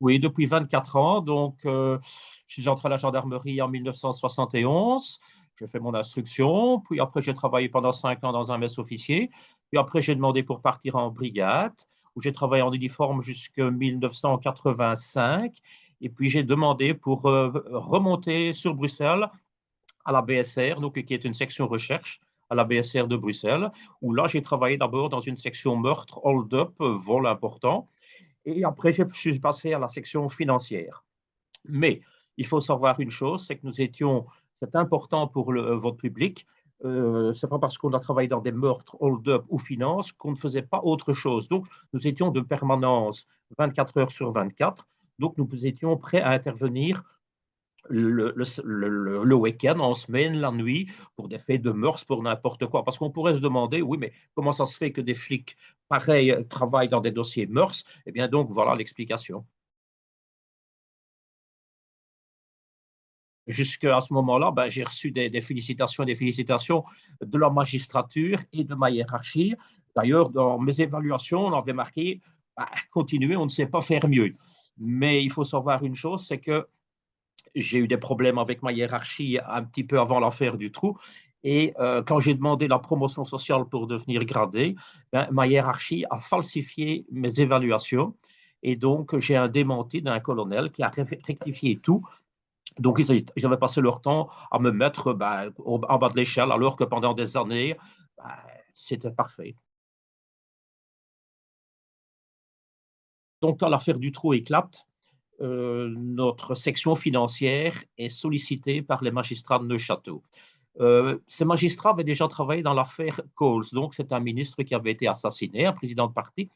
Oui, depuis 24 ans. Donc, je suis entré à la gendarmerie en 1971. J'ai fait mon instruction. Puis après, j'ai travaillé pendant 5 ans dans un mess officier. Puis après, j'ai demandé pour partir en brigade, où j'ai travaillé en uniforme jusqu'en 1985. Et puis, j'ai demandé pour remonter sur Bruxelles à la BSR, donc, qui est une section recherche à la BSR de Bruxelles, où là, j'ai travaillé d'abord dans une section meurtre, hold-up, vol important. Et après, je suis passé à la section financière. Mais il faut savoir une chose, c'est que c'est important pour votre public. C'est pas parce qu'on a travaillé dans des meurtres, hold-up ou finance qu'on ne faisait pas autre chose. Donc, nous étions de permanence 24 heures sur 24. Donc, nous étions prêts à intervenir le week-end, en semaine, la nuit, pour des faits de mœurs, pour n'importe quoi. Parce qu'on pourrait se demander, oui, mais comment ça se fait que des flics, pareils, travaillent dans des dossiers mœurs? Eh bien, donc, voilà l'explication. Jusqu'à ce moment-là, ben, j'ai reçu des félicitations et des félicitations de la magistrature et de ma hiérarchie. D'ailleurs, dans mes évaluations, on avait marqué, bah, continuez, on ne sait pas faire mieux. Mais il faut savoir une chose, c'est que j'ai eu des problèmes avec ma hiérarchie un petit peu avant l'affaire du trou. Et quand j'ai demandé la promotion sociale pour devenir gradé, ben, ma hiérarchie a falsifié mes évaluations. Et donc, j'ai un démenti d'un colonel qui a rectifié tout. Donc, ils avaient passé leur temps à me mettre ben, en bas de l'échelle, alors que pendant des années, ben, c'était parfait. Donc, quand l'affaire du trou éclate, notre section financière est sollicitée par les magistrats de Neuchâtel. Ces magistrats avaient déjà travaillé dans l'affaire Coles. Donc, c'est un ministre qui avait été assassiné, un président de parti,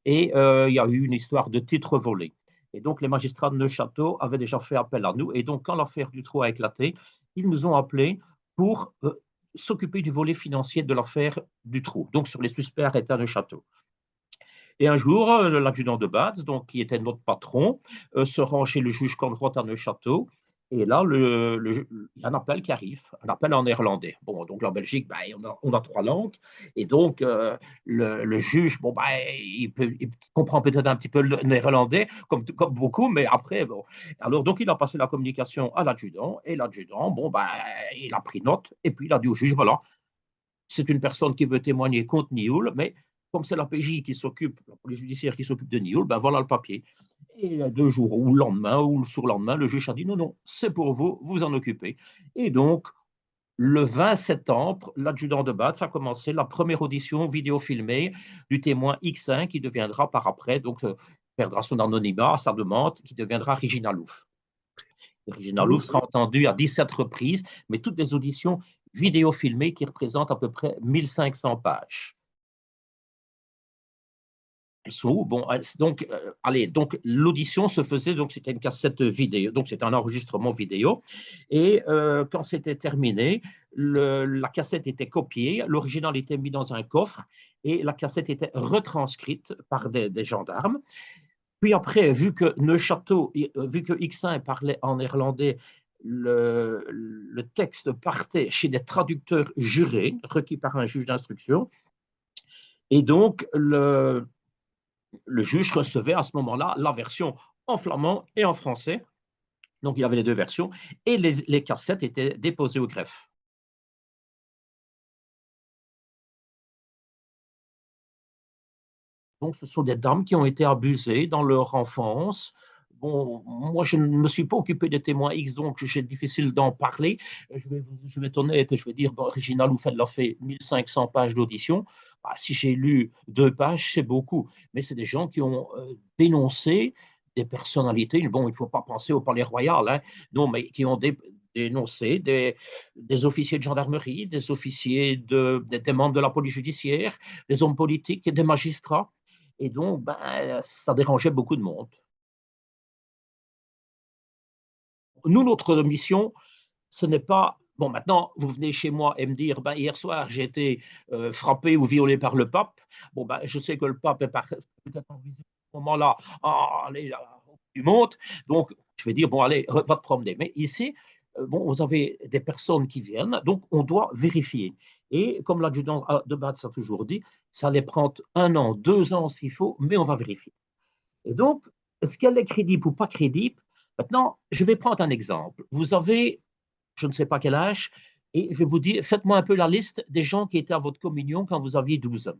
et il y a eu une histoire de titres volés. Et donc, les magistrats de Neuchâtel avaient déjà fait appel à nous. Et donc, quand l'affaire du trou a éclaté, ils nous ont appelés pour s'occuper du volet financier de l'affaire du trou, donc sur les suspects arrêtés à Neuchâtel. Et un jour, l'adjudant de Baz, donc, qui était notre patron, se rend chez le juge Conrad à Neuchâtel. Et là, il y a un appel qui arrive, un appel en néerlandais. Bon, donc en Belgique, ben, on a 3 langues. Et donc, le juge, bon, ben, il comprend peut-être un petit peu le néerlandais, comme beaucoup, mais après, bon. Alors, donc, il a passé la communication à l'adjudant. Et l'adjudant, bon, ben, il a pris note. Et puis, il a dit au juge, voilà, c'est une personne qui veut témoigner contre Nioul, mais comme c'est la PJ qui s'occupe, la police judiciaire qui s'occupe de Nioul, ben voilà le papier. Et 2 jours ou le lendemain ou le surlendemain, le juge a dit non, non, c'est pour vous, vous en occupez. Et donc, le 20 septembre, l'adjudant de Batz a commencé la première audition vidéo filmée du témoin X1 qui deviendra par après, donc perdra son anonymat à sa demande, qui deviendra Regina Louf. Regina Louf Oui, sera entendue à 17 reprises, mais toutes des auditions vidéo filmées qui représentent à peu près 1500 pages. Bon, donc, allez, donc l'audition se faisait, donc c'était une cassette vidéo, donc c'était un enregistrement vidéo. Et quand c'était terminé, la cassette était copiée, l'original était mis dans un coffre et la cassette était retranscrite par des gendarmes. Puis après, vu que X1 parlait en néerlandais, le texte partait chez des traducteurs jurés, requis par un juge d'instruction. Et donc, le juge recevait à ce moment-là la version en flamand et en français. Donc, il y avait les deux versions. Et les cassettes étaient déposées au greffe. Donc, ce sont des dames qui ont été abusées dans leur enfance. Bon, moi, je ne me suis pas occupé des témoins X, donc c'est difficile d'en parler. Je vais être honnête et je vais dire, bon, Regina Loufel a fait 1500 pages d'audition. Bah, si j'ai lu 2 pages, c'est beaucoup. Mais c'est des gens qui ont dénoncé des personnalités. Bon, il ne faut pas penser au Palais Royal, hein, non, mais qui ont dénoncé des officiers de gendarmerie, des officiers des membres de la police judiciaire, des hommes politiques et des magistrats. Et donc, ben, ça dérangeait beaucoup de monde. Nous, notre mission, ce n'est pas, bon, maintenant, vous venez chez moi et me dire, ben, hier soir, j'ai été frappé ou violé par le pape. Bon, ben, je sais que le pape est peut-être en visite à ce moment-là, allez, du monde. Donc, je vais dire, bon, allez, va te promener. Mais ici, bon, vous avez des personnes qui viennent, donc on doit vérifier. Et comme l'adjudant de Batz a toujours dit, ça allait prendre 1 an, 2 ans s'il faut, mais on va vérifier. Et donc, est-ce qu'elle est crédible ou pas crédible? Maintenant, je vais prendre un exemple. Vous avez, je ne sais pas quel âge, et je vais vous dire, faites-moi un peu la liste des gens qui étaient à votre communion quand vous aviez 12 ans,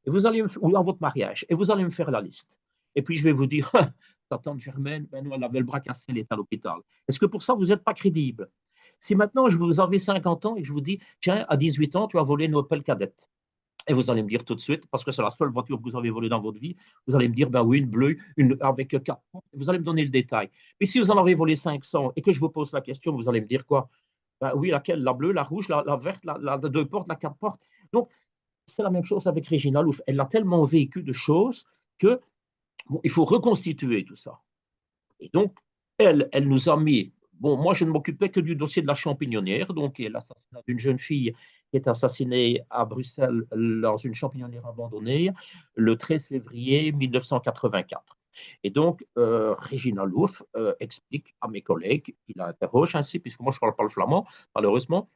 et vous allez ou à votre mariage, et vous allez me faire la liste. Et puis je vais vous dire, ta tante Germaine, ben non, elle avait le bras cassé, elle est à l'hôpital. Est-ce que pour ça, vous n'êtes pas crédible? Si maintenant, vous avez 50 ans et je vous dis, tiens, à 18 ans, tu as volé une Opel Kadett. Et vous allez me dire tout de suite, parce que c'est la seule voiture que vous avez volée dans votre vie, vous allez me dire, ben oui, une bleue, une, avec 4 portes. Vous allez me donner le détail. Mais si vous en avez volé 500 et que je vous pose la question, vous allez me dire quoi? Ben oui, laquelle? La bleue, la rouge, la verte, la 2 portes, la 4 portes. Donc, c'est la même chose avec Régina Louf. Elle a tellement vécu de choses que bon, il faut reconstituer tout ça. Et donc, elle nous a mis. Bon, moi, je ne m'occupais que du dossier de la champignonnière, donc l'assassinat d'une jeune fille qui est assassinée à Bruxelles dans une champignonnière abandonnée le 13 février 1984. Et donc, Régina Louf explique à mes collègues, il interroge ainsi, puisque moi, je ne parle pas le flamand, malheureusement,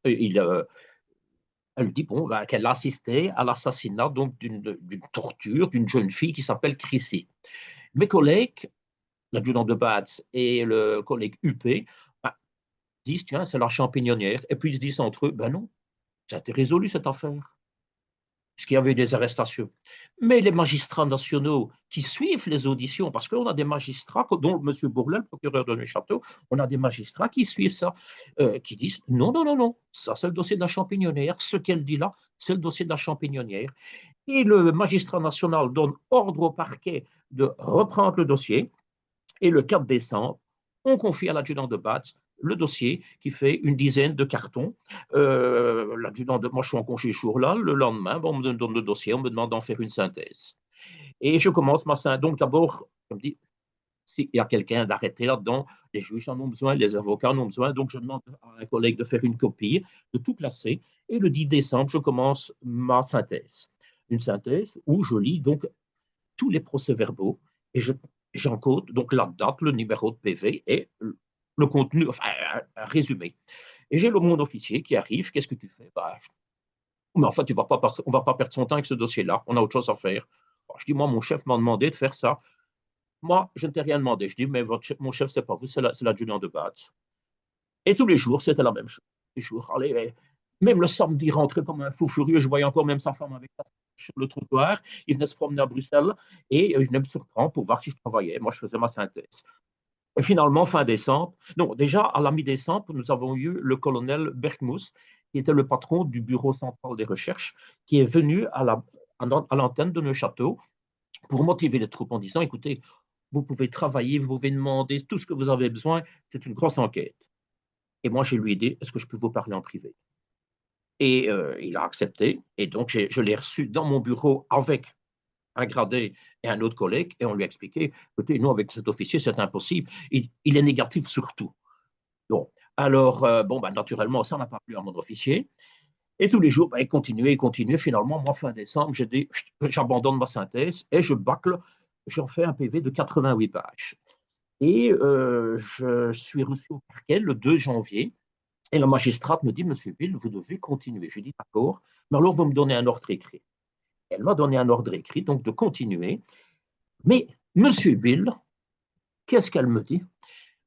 il, elle dit bon, ben, qu'elle a assisté à l'assassinat donc d'une torture d'une jeune fille qui s'appelle Chrissy. Mes collègues, l'adjudant de Batz et le collègue UP, ben, disent tiens, c'est la champignonnière. Et puis ils se disent entre eux ben non, ça a été résolu cette affaire. Parce qu'il y avait des arrestations. Mais les magistrats nationaux qui suivent les auditions, parce qu'on a des magistrats, dont M. Bourlet, le procureur de Neuchâtel, on a des magistrats qui suivent ça, qui disent non, non, non, non, ça c'est le dossier de la champignonnière, ce qu'elle dit là, c'est le dossier de la champignonnière. Et le magistrat national donne ordre au parquet de reprendre le dossier, et le 4 décembre, on confie à l'adjudant de Batz le dossier qui fait une dizaine de cartons. L'adjudant de moi, je suis en congé ce jour-là. Le lendemain, bon, on me donne le dossier, on me demande d'en faire une synthèse. Et je commence ma synthèse. Donc d'abord, je me dis, s'il y a quelqu'un d'arrêté là-dedans, les juges en ont besoin, les avocats en ont besoin. Donc je demande à un collègue de faire une copie, de tout classer. Et le 10 décembre, je commence ma synthèse. Une synthèse où je lis donc tous les procès-verbaux et j'encode donc la date, le numéro de PV et le contenu, enfin un résumé. Et j'ai le mon officier qui arrive, qu'est-ce que tu fais? Bah, mais en fait, on ne va pas perdre son temps avec ce dossier-là, on a autre chose à faire. Bon, je dis, moi, mon chef m'a demandé de faire ça. Moi, je ne t'ai rien demandé. Je dis, mais mon chef, c'est pas vous, c'est l'adjudant de Batz. Et tous les jours, c'était la même chose. Les jours, allez, même le samedi, rentrer comme un fou furieux, je voyais encore même sa femme avec sa sur le trottoir. Il venait se promener à Bruxelles et il venait me surprendre pour voir si je travaillais. Moi, je faisais ma synthèse. Et finalement, fin décembre, non, déjà à la mi-décembre, nous avons eu le colonel Bergmus, qui était le patron du bureau central des recherches, qui est venu à l'antenne de Neuchâtel pour motiver les troupes en disant, écoutez, vous pouvez travailler, vous pouvez demander tout ce que vous avez besoin, c'est une grosse enquête. Et moi, je lui ai dit, est-ce que je peux vous parler en privé? Et il a accepté. Et donc, je l'ai reçu dans mon bureau avec un gradé et un autre collègue. Et on lui a expliqué, écoutez, nous, avec cet officier, c'est impossible. Il est négatif sur tout. Bon, alors, bon, bah, naturellement, ça n'a pas plu à mon officier. Et tous les jours, bah, il continuait, il continuait. Finalement, moi, fin décembre, j'ai dit, j'abandonne ma synthèse et je bâcle. J'en fais un PV de 88 pages. Et je suis reçu au parquet le 2 janvier. Et la magistrate me dit, Monsieur Bill, vous devez continuer. Je dis, d'accord, mais alors vous me donnez un ordre écrit. Elle m'a donné un ordre écrit, donc de continuer. Mais, Monsieur Bill, qu'est-ce qu'elle me dit?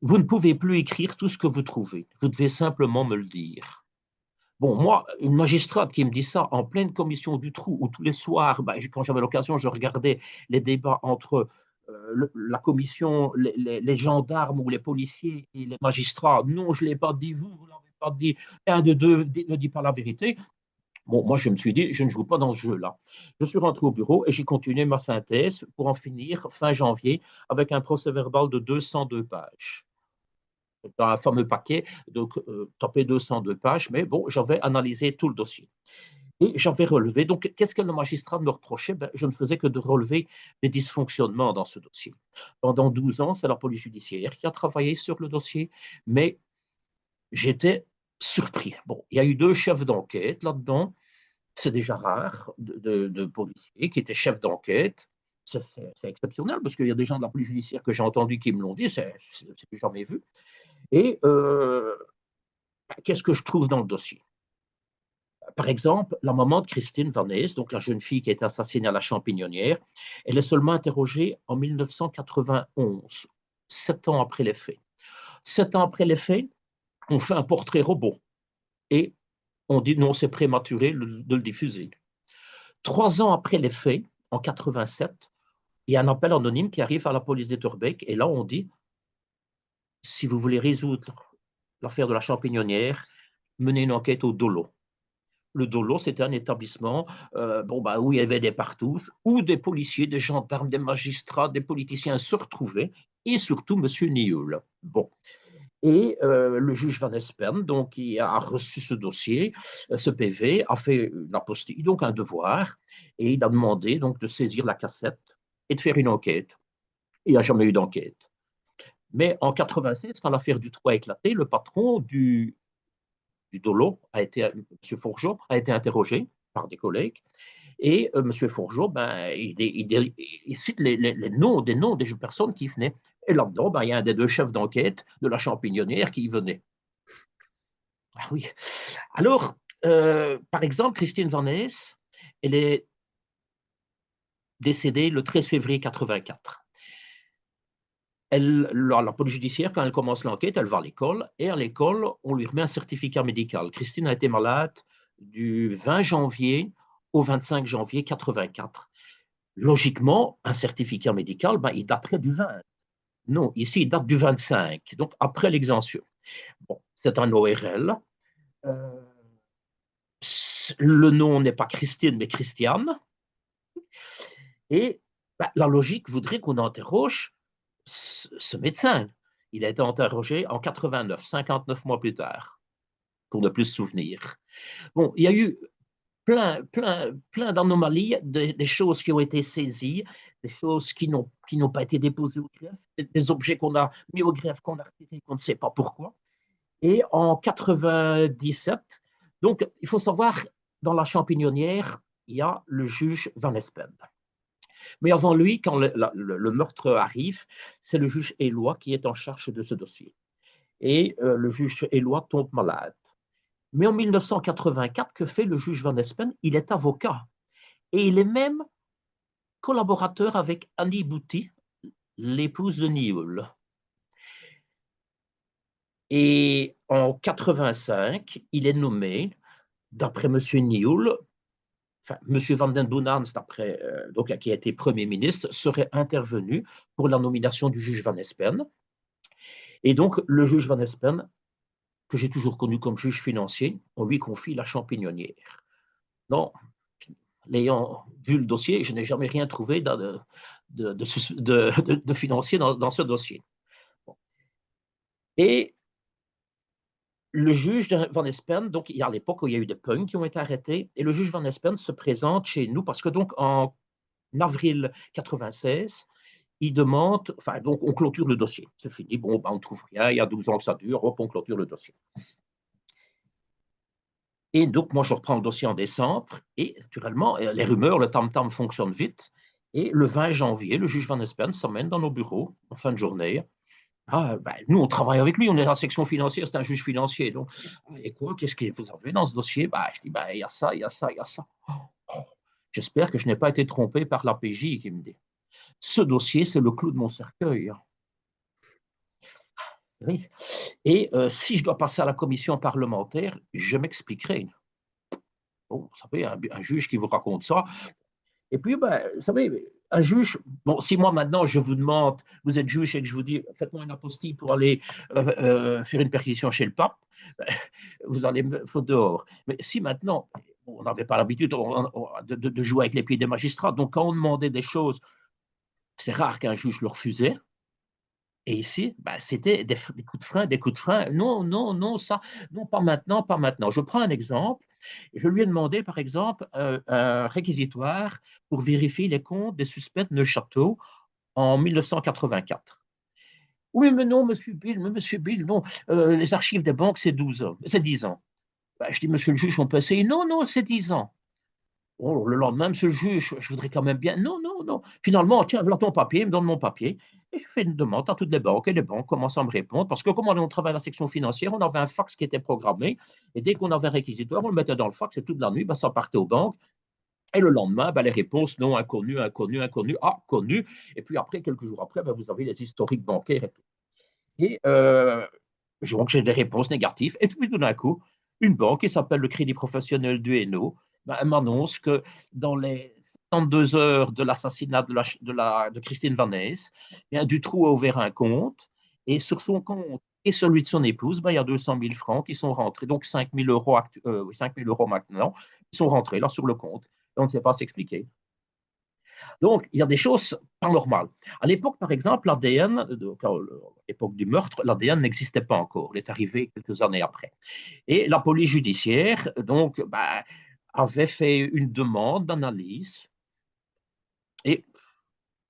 Vous ne pouvez plus écrire tout ce que vous trouvez. Vous devez simplement me le dire. Bon, moi, une magistrate qui me dit ça en pleine commission du trou, où tous les soirs, ben, quand j'avais l'occasion, je regardais les débats entre la commission, les gendarmes ou les policiers et les magistrats. Non, je ne l'ai pas dit, vous ne l'avez pas dit, un de deux ne dit pas la vérité. Bon, moi, je me suis dit, je ne joue pas dans ce jeu-là. Je suis rentré au bureau et j'ai continué ma synthèse pour en finir fin janvier avec un procès-verbal de 202 pages. Dans un fameux paquet, donc tapé 202 pages, mais bon, j'avais analysé tout le dossier. Et j'avais relevé, donc qu'est-ce que le magistrat me reprochait? Ben, je ne faisais que de relever des dysfonctionnements dans ce dossier. Pendant 12 ans, c'est la police judiciaire qui a travaillé sur le dossier, mais j'étais surpris. Bon, il y a eu 2 chefs d'enquête là-dedans. C'est déjà rare de policiers qui étaient chefs d'enquête. C'est exceptionnel parce qu'il y a des gens de la police judiciaire que j'ai entendus qui me l'ont dit, c'est jamais vu. Et qu'est-ce que je trouve dans le dossier? Par exemple, la maman de Christine Vanès, donc la jeune fille qui a été assassinée à la Champignonnière, elle est seulement interrogée en 1991, 7 ans après les faits. 7 ans après les faits, on fait un portrait robot et on dit non, c'est prématuré de le diffuser. 3 ans après les faits, en 87, il y a un appel anonyme qui arrive à la police d'Etterbeek et là on dit si vous voulez résoudre l'affaire de la Champignonnière, menez une enquête au Dolo. Le Dolo, c'était un établissement où il y avait des partous, où des policiers, des gendarmes, des magistrats, des politiciens se retrouvaient, et surtout M. Nioul. Bon. Et le juge Van Espen, donc, qui a reçu ce dossier, ce PV, a fait une apostille, donc un devoir, et il a demandé donc, de saisir la cassette et de faire une enquête. Il n'y a jamais eu d'enquête. Mais en 1996, quand l'affaire du Dutroux a éclaté, le patron du Dolo, M. Fourgeot, a été interrogé par des collègues. Et M. Fourgeot, il cite les noms des personnes qui venaient. Et là-dedans, il y a un des deux chefs d'enquête de la Champignonnière qui venait. Ah oui. Alors, par exemple, Christine Vanès, elle est décédée le 13 février 1984. La police judiciaire, quand elle commence l'enquête, elle va à l'école, et à l'école, on lui remet un certificat médical. Christine a été malade du 20 janvier au 25 janvier 1984. Logiquement, un certificat médical, il daterait du 20. Non, ici, il date du 25, donc après l'exemption. Bon, c'est un ORL. Le nom n'est pas Christine, mais Christiane. Et la logique voudrait qu'on interroge ce médecin. Il a été interrogé en 89, 59 mois plus tard, pour ne plus se souvenir. Bon, il y a eu plein d'anomalies, des choses qui ont été saisies, des choses qui n'ont pas été déposées au greffe, des objets qu'on a mis au greffe, qu'on a retirés, qu'on ne sait pas pourquoi. Et en 97, donc il faut savoir, dans la Champignonnière, il y a le juge Van Espen. Mais avant lui, quand le meurtre arrive, c'est le juge Éloi qui est en charge de ce dossier. Et le juge Éloi tombe malade. Mais en 1984, que fait le juge Van Espen? Il est avocat. Et il est même collaborateur avec Annie Bouty, l'épouse de Nioul. Et en 85, il est nommé, d'après M. Nioul, enfin, M. Van den Boenans, qui a été Premier ministre, serait intervenu pour la nomination du juge Van Espen. Et donc, le juge Van Espen, que j'ai toujours connu comme juge financier, on lui confie la Champignonnière. Non, l'ayant vu le dossier, je n'ai jamais rien trouvé de financier dans ce dossier. Bon. Et le juge Van Espen, donc il y a l'époque où il y a eu des punks qui ont été arrêtés, et le juge Van Espen se présente chez nous parce que donc en avril 96, il demande, enfin donc on clôture le dossier, c'est fini, bon, on ne trouve rien, il y a 12 ans que ça dure, hop, on clôture le dossier. Et donc, moi, je reprends le dossier en décembre et, naturellement, les rumeurs, le tam-tam fonctionne vite. Et le 20 janvier, le juge Van Espen s'emmène dans nos bureaux en fin de journée. Nous, on travaille avec lui, on est dans la section financière, c'est un juge financier. Donc, et quoi, qu'est-ce que vous avez dans ce dossier? Je dis, il y a ça, il y a ça, il y a ça. J'espère que je n'ai pas été trompé par l'APJ qui me dit. Ce dossier, c'est le clou de mon cercueil. Oui. Et si je dois passer à la commission parlementaire, je m'expliquerai. Bon, vous savez, un juge qui vous raconte ça. Et puis, vous savez, un juge, bon, si moi maintenant je vous demande, vous êtes juge et que je vous dis, faites-moi une apostille pour aller faire une perquisition chez le pape, vous allez me foutre dehors. Mais si maintenant, on n'avait pas l'habitude de jouer avec les pieds des magistrats, donc quand on demandait des choses, c'est rare qu'un juge le refusait. Et ici, c'était des coups de frein, des coups de frein. Non, non, non, ça, non, pas maintenant, pas maintenant. Je prends un exemple. Je lui ai demandé, par exemple, un réquisitoire pour vérifier les comptes des suspects de Neuchâtel en 1984. Oui, mais non, monsieur Bill, non, les archives des banques, c'est 12 ans, c'est 10 ans. Je dis, monsieur le juge, on peut essayer. Non, non, c'est 10 ans. Oh, le lendemain, monsieur le juge, je voudrais quand même bien. Non, non, non. Finalement, tiens, voilà ton papier, il me donne mon papier. Et je fais une demande à toutes les banques et les banques commencent à me répondre parce que comme on travaille à la section financière, on avait un fax qui était programmé et dès qu'on avait un réquisitoire, on le mettait dans le fax et toute la nuit, ben, ça partait aux banques. Et le lendemain, ben, les réponses non, inconnu, inconnu, inconnu, ah, connu. Et puis après, quelques jours après, ben, vous avez les historiques bancaires et tout. Et donc, j'ai des réponses négatives. Et puis tout d'un coup, une banque qui s'appelle le Crédit Professionnel du Hainaut ben, m'annonce que dans les 72 heures de l'assassinat de Christine Van Hees, bien, Dutroux a ouvert un compte et sur son compte et celui de son épouse, ben, il y a 200 000 francs qui sont rentrés, donc 5 000 euros, 5 000 euros maintenant, qui sont rentrés là sur le compte. Et on ne sait pas s'expliquer. Donc, il y a des choses pas normales. À l'époque, par exemple, l'ADN, à l'époque du meurtre, l'ADN n'existait pas encore. Il est arrivé quelques années après. Et la police judiciaire, donc, bah, avait fait une demande d'analyse et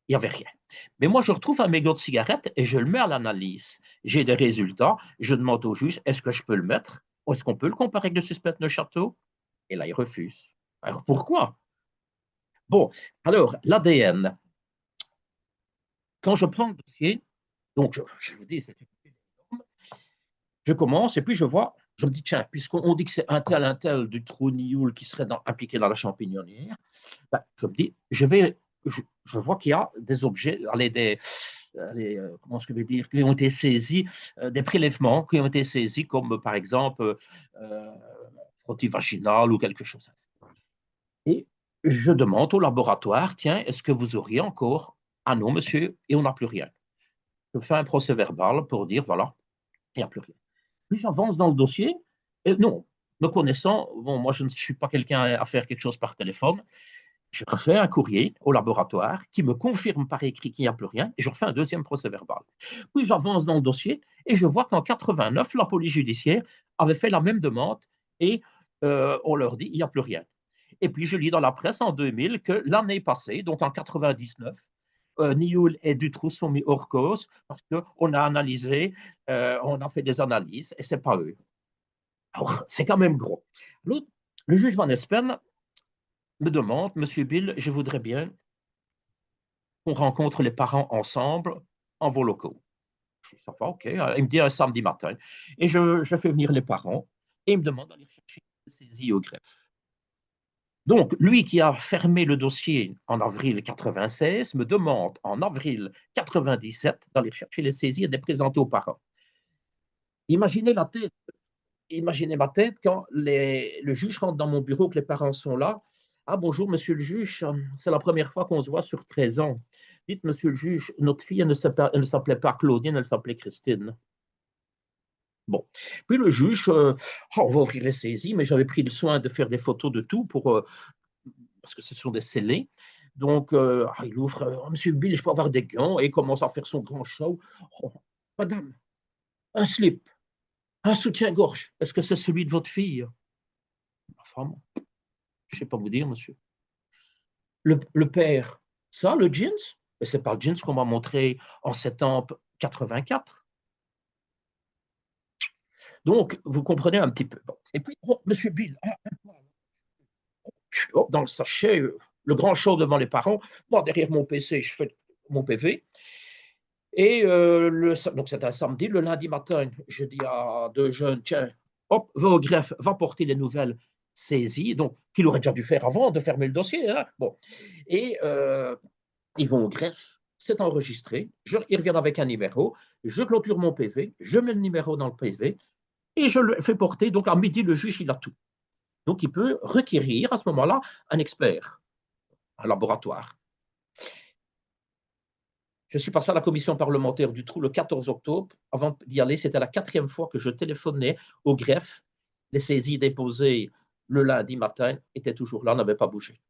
il n'y avait rien. Mais moi, je retrouve un mégot de cigarette et je le mets à l'analyse. J'ai des résultats. Je demande au juge, est-ce que je peux le mettre? Ou est-ce qu'on peut le comparer avec le suspect de Neuchâteau? Et là, il refuse. Alors, pourquoi? Bon, alors, l'ADN, quand je prends le dossier, donc je vous dis, c'est énorme, je commence et puis je vois, je me dis, tiens, puisqu'on dit que c'est un tel du trou Nioul qui serait impliqué dans la champignonnière, ben, je me dis, je vois qu'il y a des objets, comment je vais dire, qui ont été saisis, des prélèvements qui ont été saisis, comme par exemple frottis vaginal ou quelque chose. Et je demande au laboratoire, tiens, est-ce que vous auriez encore? Ah non, monsieur, et on n'a plus rien. Je fais un procès verbal pour dire, voilà, il n'y a plus rien. Puis j'avance dans le dossier, et non, me connaissant, bon, moi je ne suis pas quelqu'un à faire quelque chose par téléphone, je refais un courrier au laboratoire qui me confirme par écrit qu'il n'y a plus rien, et je refais un deuxième procès verbal. Puis j'avance dans le dossier, et je vois qu'en 89, la police judiciaire avait fait la même demande, et on leur dit, il n'y a plus rien. Et puis je lis dans la presse en 2000 que l'année passée, donc en 99, Nioul et Dutroux sont mis hors cause parce qu'on a analysé, on a fait des analyses et c'est pas eux. Alors, c'est quand même gros. Le juge Van Espen me demande, Monsieur Bill, je voudrais bien qu'on rencontre les parents ensemble en vos locaux. Je dis, ça va, ok. Il me dit un samedi matin. Et je fais venir les parents et il me demande d'aller chercher une saisie au greffe. Donc, lui qui a fermé le dossier en avril 96 me demande en avril 97 d'aller chercher les saisies et de les présenter aux parents. Imaginez la tête, imaginez ma tête quand le juge rentre dans mon bureau, que les parents sont là. Ah, bonjour, monsieur le juge, c'est la première fois qu'on se voit sur 13 ans. Dites, monsieur le juge, notre fille, elle ne s'appelait pas Claudine, elle s'appelait Christine. Bon. Puis le juge, on va ouvrir les saisies, mais j'avais pris le soin de faire des photos de tout parce que ce sont des scellés. Donc, il ouvre, oh, Monsieur Bill, je peux avoir des gants, et il commence à faire son grand show. Oh, madame, un slip, un soutien-gorge, est-ce que c'est celui de votre fille? Ma femme, je ne sais pas vous dire, monsieur. Le père, ça, le jeans? Mais ce n'est pas le jeans qu'on m'a montré en septembre 84. Donc, vous comprenez un petit peu. Bon. Et puis, oh, Monsieur Bill, oh, dans le sachet, le grand show devant les parents. Moi, derrière mon PC, je fais mon PV. Et donc, c'est un samedi. Le lundi matin, je dis à deux jeunes, tiens, hop, va au greffe, va porter les nouvelles saisies, donc qu'il aurait déjà dû faire avant de fermer le dossier. Hein. Bon. Et ils vont au greffe, c'est enregistré, ils reviennent avec un numéro, je clôture mon PV, je mets le numéro dans le PV et je le fais porter. Donc, à midi, le juge, il a tout. Donc, il peut requérir à ce moment-là un expert, un laboratoire. Je suis passé à la commission parlementaire du Trou le 14 octobre. Avant d'y aller, c'était la 4e fois que je téléphonais au greffe. Les saisies déposées le lundi matin étaient toujours là, n'avaient pas bougé.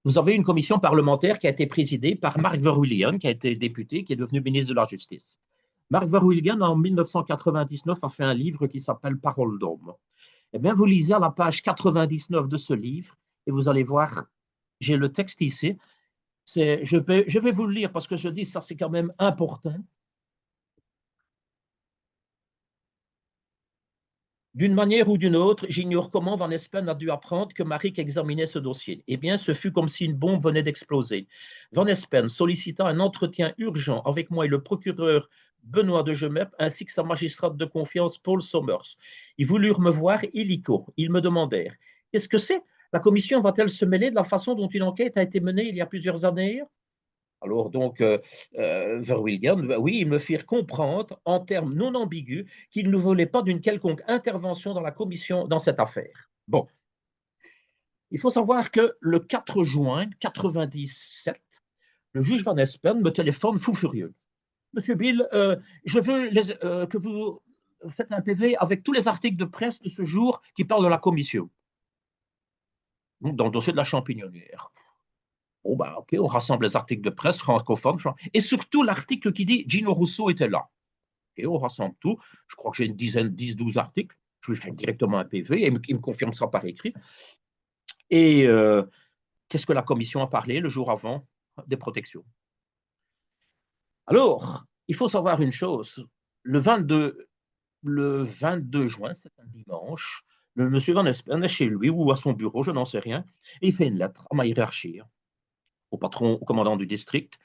Vous avez une commission parlementaire qui a été présidée par Marc Verheugen, qui a été député, qui est devenu ministre de la Justice. Marc Verheugen, en 1999, a fait un livre qui s'appelle Parole d'homme. Eh bien, vous lisez à la page 99 de ce livre et vous allez voir, j'ai le texte ici. Je vais vous le lire parce que je dis ça, c'est quand même important. D'une manière ou d'une autre, j'ignore comment Van Espen a dû apprendre que Maric examinait ce dossier. Eh bien, ce fut comme si une bombe venait d'exploser. Van Espen sollicita un entretien urgent avec moi et le procureur Benoît de Gemep, ainsi que sa magistrate de confiance Paul Sommers. Ils voulurent me voir illico. Ils me demandèrent: qu'est-ce que c'est? La commission va-t-elle se mêler de la façon dont une enquête a été menée il y a plusieurs années? Alors donc, Verwilligen, oui, ils me firent comprendre en termes non ambigus qu'ils ne voulaient pas d'une quelconque intervention dans la commission dans cette affaire. Bon, il faut savoir que le 4 juin 97, le juge Van Espen me téléphone fou furieux. Monsieur Bill, je veux que vous faites un PV avec tous les articles de presse de ce jour qui parlent de la commission, donc dans le dossier de la champignonnière. Bon, ben, ok, on rassemble les articles de presse francophones, et surtout l'article qui dit Gino Rousseau était là. Ok, on rassemble tout. Je crois que j'ai une dizaine, 10, 12 articles. Je lui fais directement un PV et il me confirme ça par écrit. Et qu'est-ce que la commission a parlé le jour avant? Des protections. Alors, il faut savoir une chose. Le 22 juin, c'est un dimanche, le monsieur Van Espen est chez lui ou à son bureau, je n'en sais rien, et il fait une lettre à ma hiérarchie, au patron, au commandant du district,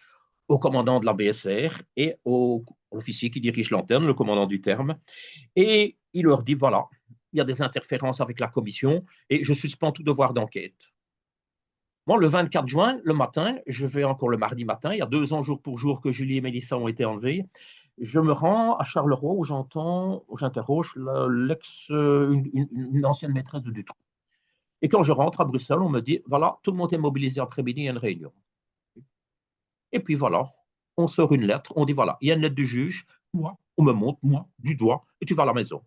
au commandant de la BSR et au officier qui dirige l'antenne, le commandant du terme. Et il leur dit, voilà, il y a des interférences avec la commission et je suspends tout devoir d'enquête. Moi, le 24 juin, le matin, je vais encore le mardi matin, il y a 2 ans jour pour jour que Julie et Mélissa ont été enlevées. Je me rends à Charleroi où j'interroge une ancienne maîtresse de Dutroux. Et quand je rentre à Bruxelles, on me dit, voilà, tout le monde est mobilisé après-midi, il y a une réunion. Et puis voilà, on sort une lettre, on dit voilà, il y a une lettre du juge, moi, on me montre, moi, du doigt, et tu vas à la maison.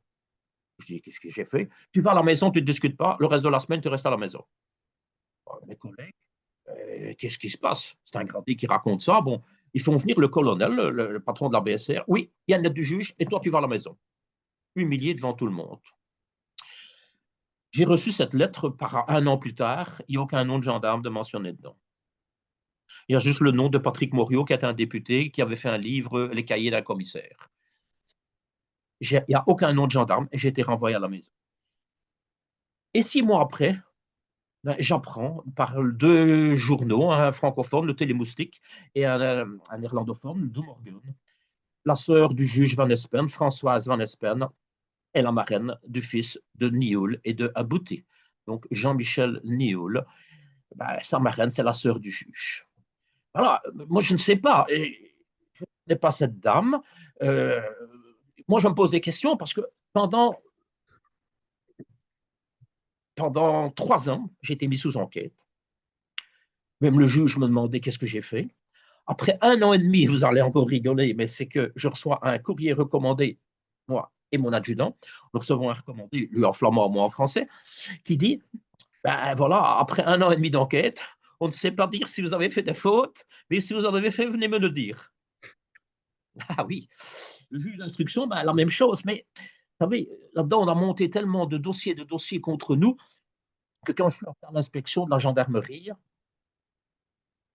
Je dis, qu'est-ce que j'ai fait? Tu vas à la maison, tu ne discutes pas, le reste de la semaine, tu restes à la maison. Mes collègues, qu'est-ce qui se passe? C'est un gradé qui raconte ça. Bon, ils font venir le colonel, le patron de la BSR. Oui, il y a une lettre du juge, et toi, tu vas à la maison. Humilié devant tout le monde. J'ai reçu cette lettre par 1 an plus tard, il n'y a aucun nom de gendarme de mentionné dedans. Il y a juste le nom de Patrick Moriot, qui était un député, qui avait fait un livre, Les cahiers d'un commissaire. Il n'y a aucun nom de gendarme et j'ai été renvoyé à la maison. Et 6 mois après, ben, j'apprends par 2 journaux, un francophone, le Télémoustique, et un néerlandophone, de Morgan. La sœur du juge Van Espen, Françoise Van Espen, est la marraine du fils de Nioul et de Abouti. Donc Jean-Michel Nioul, ben, sa marraine, c'est la sœur du juge. Voilà, moi je ne sais pas, et je ne connais pas cette dame. Euh, Moi je me pose des questions parce que pendant 3 ans, j'ai été mis sous enquête. Même le juge me demandait qu'est-ce que j'ai fait. Après 1 an et demi, vous allez encore rigoler, mais c'est que je reçois un courrier recommandé, moi et mon adjudant. Nous recevons un recommandé, lui en flamand, moi en français, qui dit, ben voilà, après 1 an et demi d'enquête, on ne sait pas dire si vous avez fait des fautes, mais si vous en avez fait, venez me le dire. Ah oui, le juge d'instruction, ben, la même chose, mais vous savez, là-dedans, on a monté tellement de dossiers contre nous que quand je suis en faire l'inspection de la gendarmerie,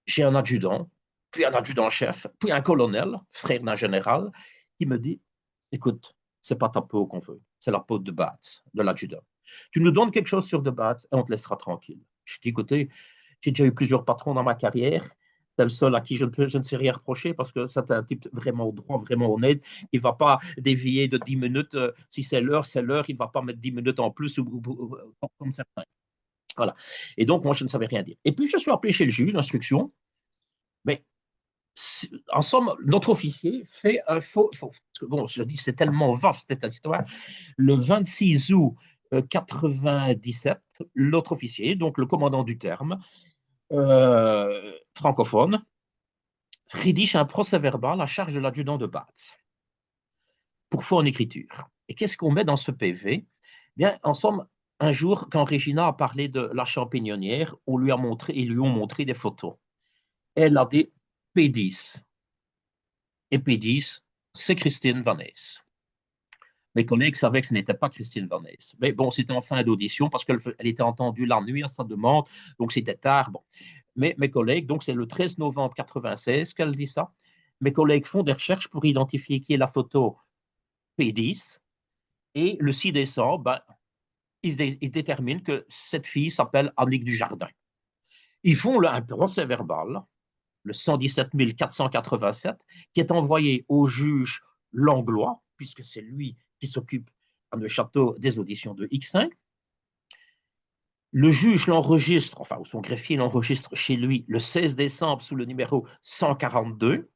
j'ai un adjudant, puis un adjudant-chef, puis un colonel, frère d'un général, qui me dit, écoute, c'est pas ta peau qu'on veut, c'est la peau de Batz, de l'adjudant. Tu nous donnes quelque chose sur de Batz et on te laissera tranquille. Je dis, écoutez, j'ai déjà eu plusieurs patrons dans ma carrière. C'est le seul à qui je ne sais rien reprocher parce que c'est un type vraiment droit, vraiment honnête. Il ne va pas dévier de 10 minutes. Si c'est l'heure, c'est l'heure. Il ne va pas mettre 10 minutes en plus comme certains. Voilà. Et donc, moi, je ne savais rien dire. Et puis, je suis appelé chez le juge d'instruction. Mais en somme, notre officier fait un parce que bon, je dis, c'est tellement vaste cette histoire. Le 26 août 97, l'autre officier, donc le commandant du terme, francophone, rédige un procès-verbal à charge de l'adjudant de Batz pour faux en écriture. Et qu'est-ce qu'on met dans ce PV? Bien, en somme, un jour, quand Régina a parlé de la champignonnière, ils lui ont montré des photos. Elle a dit P10. Et P10, c'est Christine Vanès. Mes collègues savaient que ce n'était pas Christine Vanès. Mais bon, c'était en fin d'audition parce qu'elle était entendue la nuit à sa demande, donc c'était tard. Bon. Mais mes collègues, donc c'est le 13 novembre 96 qu'elle dit ça, mes collègues font des recherches pour identifier qui est la photo P10 Et le 6 décembre, ben, ils déterminent que cette fille s'appelle Annick Dujardin. Ils font un procès verbal, le 117 487, qui est envoyé au juge Langlois, puisque c'est lui qui s'occupe à Neuchâtel des auditions de X1. Le juge l'enregistre, enfin, son greffier l'enregistre chez lui le 16 décembre sous le numéro 142.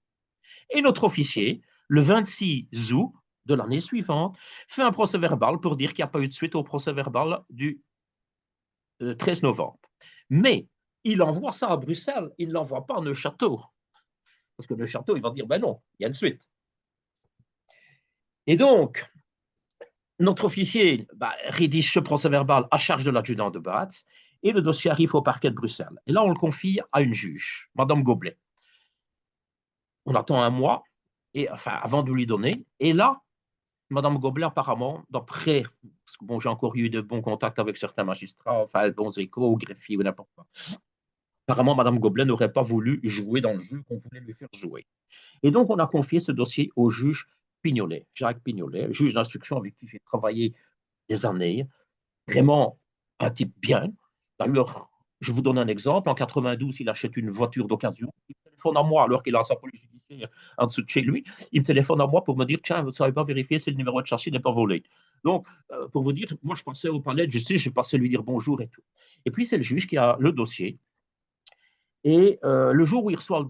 Et notre officier, le 26 août de l'année suivante, fait un procès verbal pour dire qu'il n'y a pas eu de suite au procès verbal du 13 novembre. Mais il envoie ça à Bruxelles, il ne l'envoie pas à Neuchâtel. Parce que Neuchâtel, il va dire, ben non, il y a une suite. Et donc, notre officier rédige ce procès verbal à charge de l'adjudant de Batz, et le dossier arrive au parquet de Bruxelles. Et là, on le confie à une juge, Madame Goblet. On attend un mois, et, enfin, avant de lui donner, et là, Madame Goblet, apparemment, d'après, parce que bon, j'ai encore eu de bons contacts avec certains magistrats, enfin, bons échos, greffiers ou n'importe quoi. Apparemment, Madame Goblet n'aurait pas voulu jouer dans le jeu qu'on voulait lui faire jouer. Et donc, on a confié ce dossier au juge Pignolet, Jacques Pignolet, juge d'instruction avec qui j'ai travaillé des années, vraiment un type bien. D'ailleurs, je vous donne un exemple. En 92, il achète une voiture d'occasion. Il me téléphone à moi, alors qu'il a sa police judiciaire en dessous de chez lui. Il me téléphone à moi pour me dire, tiens, vous ne savez pas vérifier si le numéro de châssis n'est pas volé. Donc, pour vous dire, moi, je passais au palais de justice, je passais lui dire bonjour et tout. Et puis, c'est le juge qui a le dossier. Et le jour où il reçoit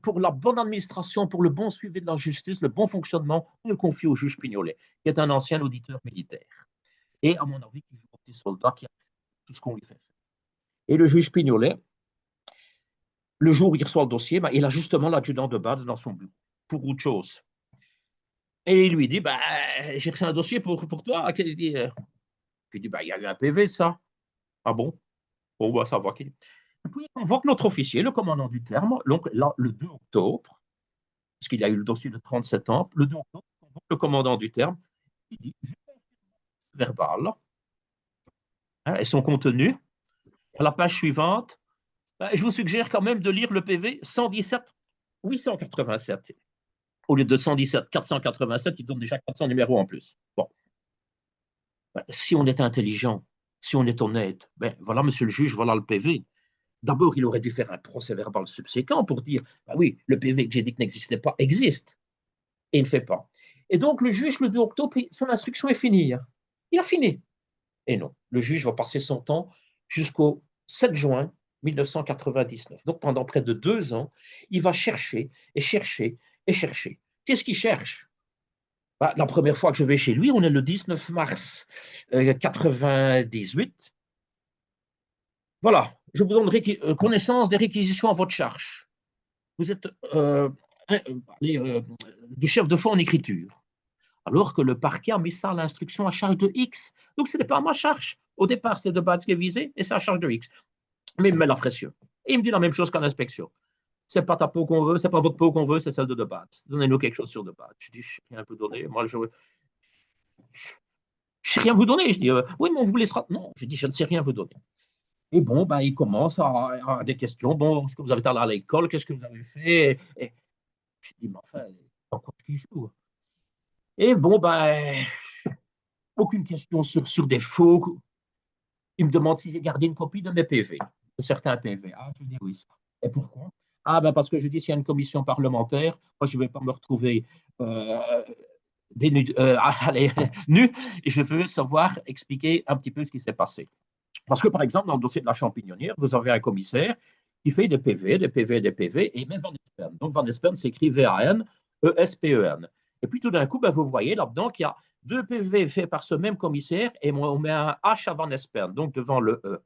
pour la bonne administration, pour le bon suivi de la justice, le bon fonctionnement, on le confie au juge Pignolet, qui est un ancien auditeur militaire. Et à mon avis, qui joue au petit soldat, qui a tout ce qu'on lui fait. Et le juge Pignolet, le jour où il reçoit le dossier, il a justement l'adjudant de base dans son bureau, pour autre chose. Et il lui dit, j'ai reçu un dossier pour toi. Il dit, il y a eu un PV de ça. Ah bon? Bon, ça va. Et puis, on voit que notre officier, le commandant du terme, donc, là, le 2 octobre, parce qu'il a eu le dossier de 37 ans, le 2 octobre, on voit le commandant du terme, il dit, verbal, hein, et son contenu, à la page suivante, je vous suggère quand même de lire le PV 117 887. Au lieu de 117 487, il donne déjà 400 numéros en plus. Bon, si on est intelligent, si on est honnête, voilà, monsieur le juge, voilà le PV. D'abord, il aurait dû faire un procès verbal subséquent pour dire, oui, le PV que j'ai dit que n'existait pas existe. Et il ne fait pas. Et donc, le juge, le 2 octobre, son instruction est finie. Il a fini. Et non, le juge va passer son temps jusqu'au 7 juin 1999. Donc, pendant près de 2 ans, il va chercher et chercher et chercher. Qu'est-ce qu'il cherche? La première fois que je vais chez lui, on est le 19 mars 98. Voilà, je vous donne connaissance des réquisitions à votre charge. Vous êtes du chef de fond en écriture, alors que le parquet a mis ça à l'instruction à charge de X. Donc, ce n'est pas à ma charge. Au départ, c'était de base qui est visé, et c'est à charge de X. Mais il me met la pression. Et il me dit la même chose qu'à l'inspection. C'est pas ta peau qu'on veut, c'est pas votre peau qu'on veut, c'est celle de Debat. Donnez-nous quelque chose sur Debat. Je dis, je sais rien vous donner. Moi, je sais rien vous donner. Je dis, oui, mais on vous laissera. Non, je dis, je ne sais rien vous donner. Et bon, il commence à des questions. Bon, est-ce que vous avez été à l'école? Qu'est-ce que vous avez fait? Et je dis, mais enfin, encore qui joue. Et bon, aucune question sur des faux. Il me demande si j'ai gardé une copie de mes PV, de certains PV. Ah, je dis oui. Et pourquoi? Ah, parce que je dis, s'il y a une commission parlementaire, moi, je ne vais pas me retrouver allez, nu, et je veux savoir expliquer un petit peu ce qui s'est passé. Parce que, par exemple, dans le dossier de la champignonnière, vous avez un commissaire qui fait des PV, des PV, des PV, et même Van Espern. Donc, Van Espern s'écrit V-A-N-E-S-P-E-N. Et puis, tout d'un coup, vous voyez là-dedans qu'il y a 2 PV faits par ce même commissaire, et on met un H à Van Espern, donc devant le E.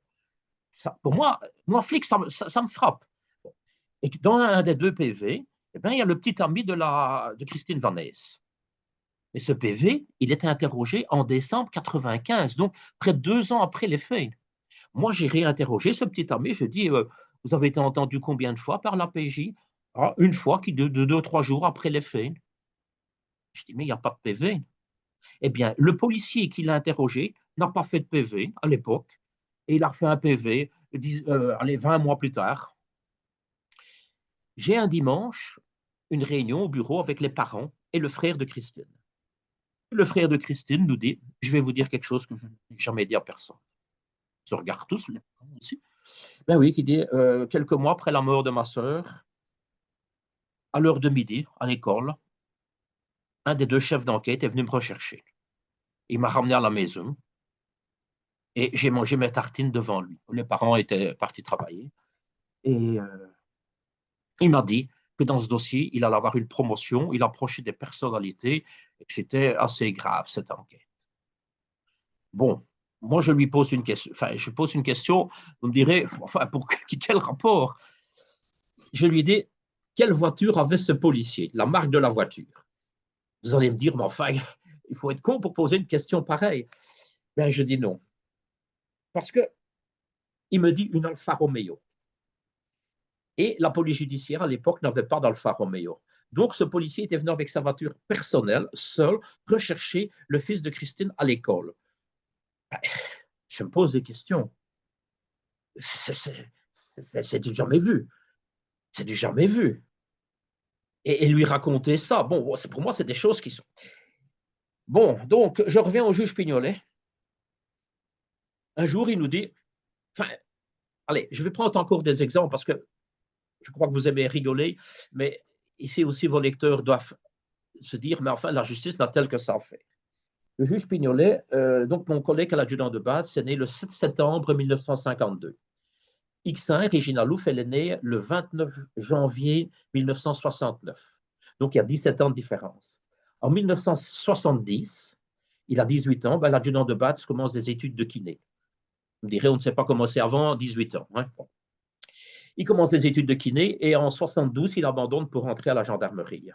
Ça, pour moi, flic, ça me frappe. Et dans un des 2 PV, il y a le petit ami de Christine Van Ness. Et ce PV, il était interrogé en décembre 95, donc près de 2 ans après les faits. Moi, j'ai réinterrogé ce petit ami. Je dis, vous avez été entendu combien de fois par la PJ? Une fois, de 2 ou 3 jours après les faits. Je dis, mais il n'y a pas de PV. Eh bien, le policier qui l'a interrogé n'a pas fait de PV à l'époque. Et il a refait un PV, 20 mois plus tard. J'ai un dimanche une réunion au bureau avec les parents et le frère de Christiane. Le frère de Christine nous dit, je vais vous dire quelque chose que je n'ai jamais dit à personne. Ils se regardent tous, les parents aussi. Ben oui, qui dit, quelques mois après la mort de ma sœur, à l'heure de midi, à l'école, un des deux chefs d'enquête est venu me rechercher. Il m'a ramené à la maison et j'ai mangé mes tartines devant lui. Les parents étaient partis travailler et il m'a dit que dans ce dossier, il allait avoir une promotion, il approchait des personnalités et que c'était assez grave cette enquête. Bon, moi je lui pose une question, enfin je pose une question, vous me direz, enfin pour quel rapport? Je lui dis, quelle voiture avait ce policier? La marque de la voiture. Vous allez me dire, mais enfin, il faut être con pour poser une question pareille. Ben, je dis non. Parce que il me dit une Alfa Romeo. Et la police judiciaire, à l'époque, n'avait pas d'Alfa Romeo. Donc, ce policier était venu avec sa voiture personnelle, seul, rechercher le fils de Christine à l'école. Ben, je me pose des questions. C'est du jamais vu. C'est du jamais vu. Et lui raconter ça, bon, pour moi, c'est des choses qui sont. Bon, donc, je reviens au juge Pignolet. Un jour, il nous dit, enfin, allez, je vais prendre encore des exemples parce que je crois que vous aimez rigoler, mais ici aussi, vos lecteurs doivent se dire, mais enfin, la justice n'a-t-elle que ça fait? Le juge Pignolet, donc mon collègue à l'adjudant de base, c'est né le 7 septembre 1952. X1, Régina Louf, elle est née le 29 janvier 1969. Donc, il y a 17 ans de différence. En 1970, il a 18 ans, ben, l'adjudant de base commence des études de kiné. On dirait, on ne sait pas comment c'est avant 18 ans. Hein. Bon. Il commence des études de kiné et en 72, il abandonne pour rentrer à la gendarmerie.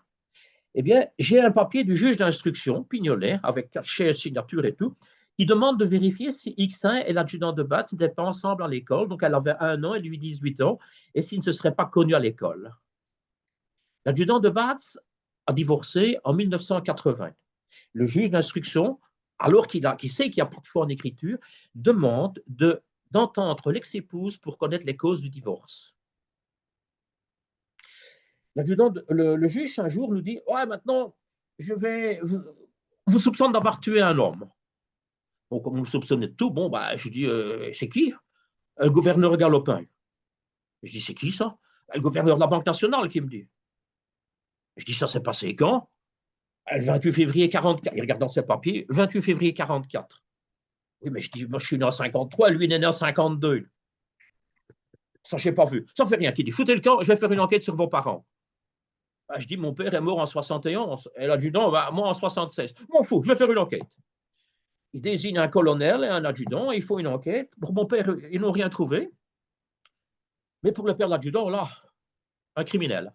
Eh bien, j'ai un papier du juge d'instruction, Pignolet, avec cachet, signature et tout, qui demande de vérifier si X1 et l'adjudant de base n'étaient pas ensemble à l'école. Donc, elle avait 1 an et lui 18 ans, et s'ils ne se seraient pas connus à l'école. L'adjudant de base a divorcé en 1980. Le juge d'instruction, alors qu'il sait qu'il n'y a pas de foi en écriture, demande d'entendre l'ex-épouse pour connaître les causes du divorce. Le juge, un jour, nous dit, ouais, maintenant, vous soupçonne d'avoir tué un homme. Bon, comme vous soupçonnez de tout, bon, bah, je dis, c'est qui? Le gouverneur Galopin. Je dis, c'est qui ça? Le gouverneur de la Banque nationale qui me dit. Je dis, ça s'est passé quand? Le 28 février 44. Il regarde dans ses papiers, 28 février 44. Oui, mais je dis, moi, je suis né en 53, lui, il est né en 52. Ça, je n'ai pas vu. Ça ne fait rien. Qui dit, foutez le camp, je vais faire une enquête sur vos parents. Bah, je dis, mon père est mort en 71. Et l'adjudant, bah, moi en 76. M'en fous, je vais faire une enquête. Il désigne un colonel et un adjudant, il faut une enquête. Pour mon père, ils n'ont rien trouvé. Mais pour le père de l'adjudant, là, un criminel.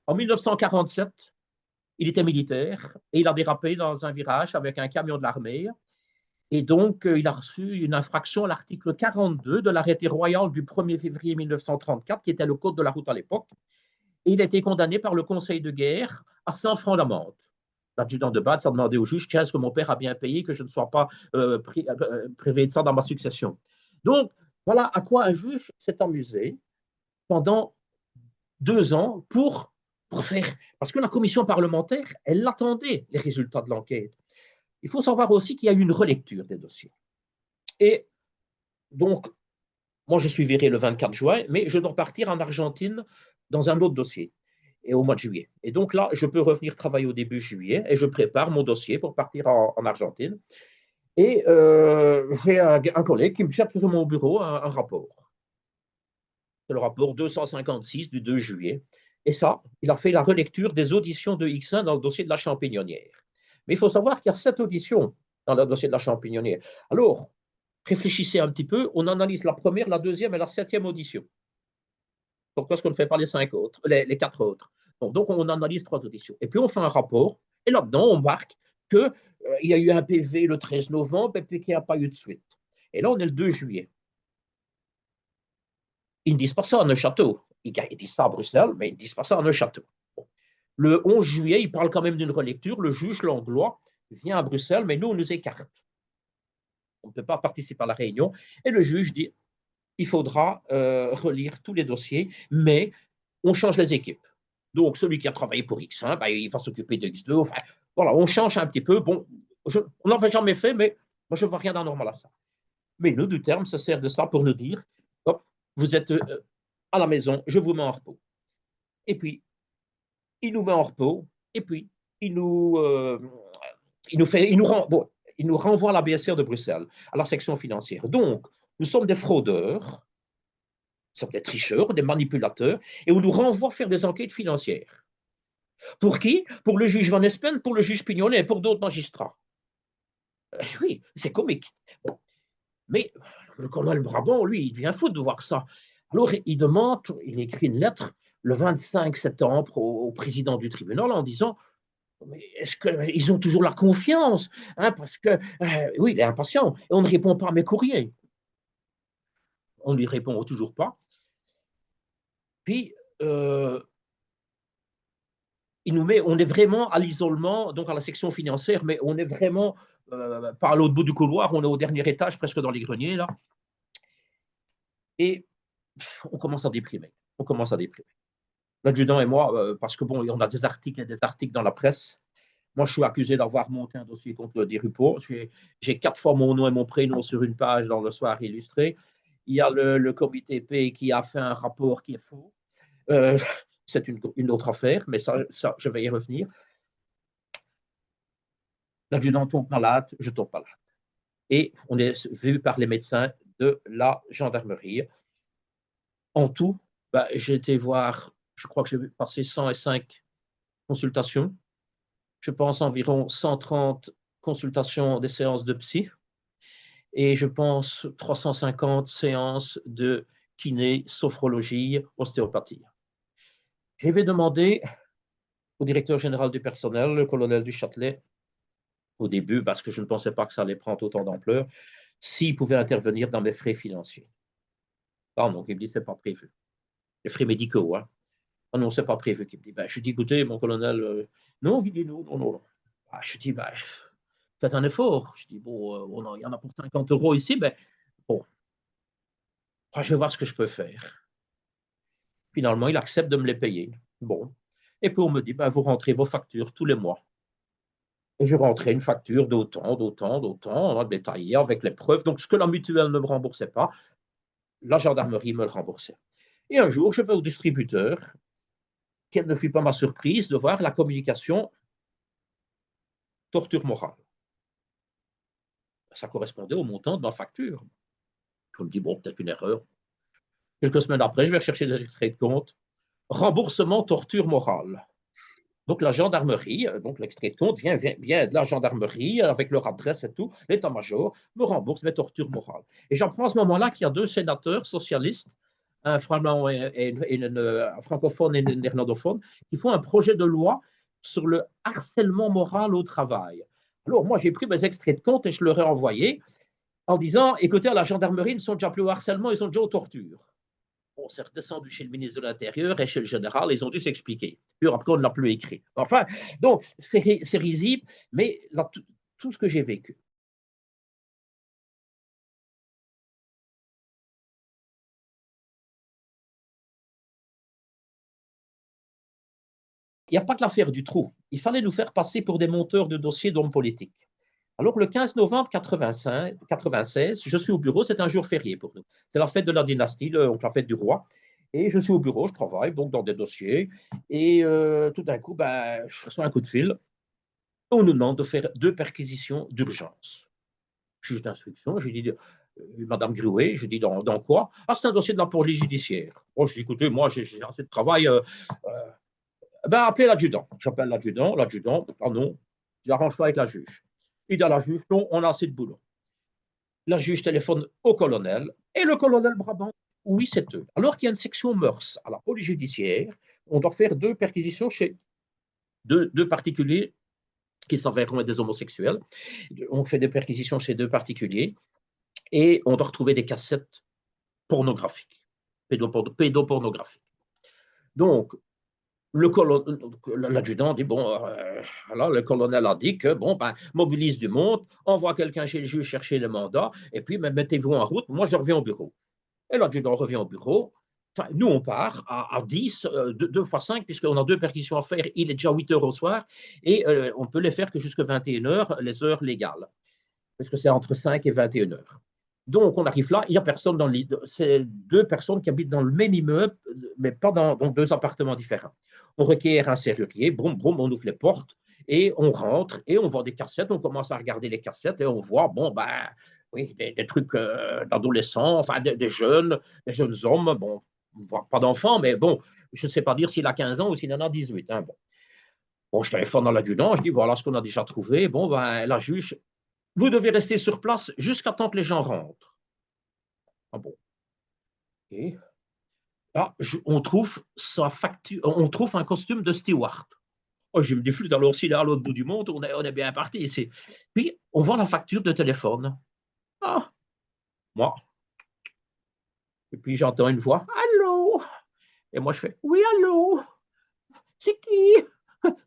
En 1947, il était militaire et il a dérapé dans un virage avec un camion de l'armée. Et donc, il a reçu une infraction à l'article 42 de l'arrêté royal du 1er février 1934, qui était le code de la route à l'époque. Et il a été condamné par le Conseil de guerre à 100 francs d'amende. L'adjudant de base a demandé au juge, est-ce que mon père a bien payé, que je ne sois pas privé de ça dans ma succession. Donc, voilà à quoi un juge s'est amusé pendant 2 ans pour faire. Parce que la commission parlementaire, elle attendait les résultats de l'enquête. Il faut savoir aussi qu'il y a eu une relecture des dossiers. Et donc, moi, je suis viré le 24 juin, mais je dois partir en Argentine dans un autre dossier, et au mois de juillet. Et donc là, je peux revenir travailler au début juillet, et je prépare mon dossier pour partir en Argentine. Et j'ai un collègue qui me cherche sur mon bureau un rapport. C'est le rapport 256 du 2 juillet. Et ça, il a fait la relecture des auditions de X1 dans le dossier de la Champignonnière. Mais il faut savoir qu'il y a 7 auditions dans le dossier de la Champignonnière. Alors, réfléchissez un petit peu, on analyse la première, la deuxième et la 7e audition. Pourquoi est-ce qu'on ne fait pas les 5 autres, les 4 autres? Bon, donc, on analyse 3 auditions. Et puis, on fait un rapport, et là-dedans, on marque qu'il y a eu un PV le 13 novembre, et puis qu'il n'y a pas eu de suite. Et là, on est le 2 juillet. Ils ne disent pas ça à Neuchâtel. Ils disent ça à Bruxelles, mais ils ne disent pas ça à Neuchâtel. Bon. Le 11 juillet, ils parlent quand même d'une relecture. Le juge Langlois vient à Bruxelles, mais nous, on nous écarte. On ne peut pas participer à la réunion. Et le juge dit, il faudra relire tous les dossiers, mais on change les équipes. Donc, celui qui a travaillé pour X1, ben, il va s'occuper de X2. Enfin, Voilà, on change un petit peu. Bon, on n'avait jamais fait, mais moi, je ne vois rien d'anormal à ça. Mais nous, du terme, se sert de ça pour nous dire, hop, vous êtes à la maison, je vous mets en repos. Et puis, il nous met en repos, et puis, il nous, euh, bon, il nous renvoie à la BSR de Bruxelles, à la section financière. Donc, nous sommes des fraudeurs, nous sommes des tricheurs, des manipulateurs, et on nous renvoie faire des enquêtes financières. Pour qui? Pour le juge Van Espen, pour le juge Pignonnet et pour d'autres magistrats. Oui, c'est comique. Bon. Mais le colonel Brabant, lui, il devient fou de voir ça. Alors, il demande, il écrit une lettre le 25 septembre au président du tribunal en disant, mais est-ce qu'ils ont toujours la confiance, hein, parce que, oui, il est impatient, et on ne répond pas à mes courriers. On ne lui répond toujours pas. Puis, il nous met, on est vraiment à l'isolement, donc à la section financière, mais on est vraiment par l'autre bout du couloir, on est au dernier étage, presque dans les greniers, là. Et on commence à déprimer. On commence à déprimer. L'adjudant et moi, parce que bon, on a des articles et des articles dans la presse. Moi, je suis accusé d'avoir monté un dossier contre le Desrupeaux. J'ai 4 fois mon nom et mon prénom sur une page dans le Soir illustré. Il y a le comité P qui a fait un rapport qui est faux. C'est une autre affaire, mais ça, je vais y revenir. L'adjudant tombe malade, je tombe malade. Et on est vu par les médecins de la gendarmerie. En tout, j'ai été voir, je crois que j'ai passé 105 consultations. Je pense environ 130 consultations des séances de psy et je pense 350 séances de kiné, sophrologie, ostéopathie. Je vais demander au directeur général du personnel, le colonel Duchâtelet, au début, parce que je ne pensais pas que ça allait prendre autant d'ampleur, s'il pouvait intervenir dans mes frais financiers. Ah non, il me dit, c'est pas prévu. Les frais médicaux, hein. Ah non, c'est pas prévu. Il me dit, je dis, écoutez, mon colonel, non, il dit non, non, non. Je dis, faites un effort. Je dis, bon, il y en a pour 50 € ici, mais bon, je vais voir ce que je peux faire. Finalement, il accepte de me les payer. Bon. Et puis, on me dit, vous rentrez vos factures tous les mois. Et je rentrais une facture d'autant, détaillée avec les preuves. Donc, ce que la mutuelle ne me remboursait pas, la gendarmerie me le remboursait. Et un jour, je vais au distributeur. Quelle ne fut pas ma surprise de voir la communication torture morale. Ça correspondait au montant de ma facture. Je me dis, bon, peut-être une erreur. Quelques semaines après, je vais chercher des extraits de compte. Remboursement torture morale. Donc la gendarmerie, donc l'extrait de compte vient de la gendarmerie avec leur adresse et tout, l'état-major me rembourse mes tortures morales. Et j'apprends à ce moment-là qu'il y a 2 sénateurs socialistes, un flamand un francophone et un néerlandophone, qui font un projet de loi sur le harcèlement moral au travail. Alors moi, j'ai pris mes extraits de compte et je leur ai envoyé en disant, écoutez, à la gendarmerie, ils ne sont déjà plus au harcèlement, ils sont déjà aux tortures. On s'est redescendu chez le ministre de l'Intérieur et chez le général, ils ont dû s'expliquer. Puis après, on ne l'a plus écrit. Enfin, donc, c'est risible, mais là, tout ce que j'ai vécu. Il n'y a pas que l'affaire du trou. Il fallait nous faire passer pour des monteurs de dossiers d'hommes politiques. Alors, le 15 novembre 96, je suis au bureau, c'est un jour férié pour nous. C'est la fête de la dynastie, donc la fête du roi. Et je suis au bureau, je travaille donc dans des dossiers. Et tout d'un coup, je reçois un coup de fil. On nous demande de faire 2 perquisitions d'urgence. Juge d'instruction, je lui dis, Madame Gruet, je dis, dans quoi? Ah, c'est un dossier de la police judiciaire. Bon, je dis, écoutez, moi, j'ai assez de travail. Appelez l'adjudant. J'appelle l'adjudant, ah non, j'arrange-toi avec la juge. Il dit à la juge, non, on a assez de boulot. La juge téléphone au colonel, et le colonel Brabant, oui, c'est eux. Alors qu'il y a une section mœurs à la police judiciaire, on doit faire 2 perquisitions chez deux particuliers qui s'avèrent être des homosexuels. On fait des perquisitions chez 2 particuliers et on doit retrouver des cassettes pornographiques, pédopornographiques. Donc, l'adjudant dit, le colonel a dit que, mobilise du monde, envoie quelqu'un chez le juge chercher le mandat, et puis mettez-vous en route, moi je reviens au bureau. Et l'adjudant revient au bureau, Enfin, nous, on part à 10, 2 fois 5, puisqu'on a deux perquisitions à faire. Il est déjà 8 heures au soir et on peut les faire que jusqu'à 21 heures, les heures légales, parce que c'est entre 5 et 21 heures. Donc, on arrive là, il n'y a personne dans l'île. C'est deux personnes qui habitent dans le même immeuble, mais pas dans donc deux appartements différents. On requiert un serrurier, boum, boum, on ouvre les portes et on rentre et on voit des cassettes. On commence à regarder les cassettes et on voit, bon, ben, oui, des trucs d'adolescents, enfin, des jeunes hommes, bon, on voit pas d'enfants, mais bon, je ne sais pas dire s'il a 15 ans ou s'il en a 18. Hein, bon. Bon, je téléphone dans l'adjudant, je dis voilà ce qu'on a déjà trouvé. Bon, ben, la juge, vous devez rester sur place jusqu'à temps que les gens rentrent. Ah bon. Et là, on trouve sa facture, on trouve un costume de steward. Oh, je me dis, flûte, alors s'il est à l'autre bout du monde, on est bien parti ici. Puis, on voit la facture de téléphone. Ah, moi. Et puis, j'entends une voix, allô? Et moi, je fais, oui, allô? C'est qui?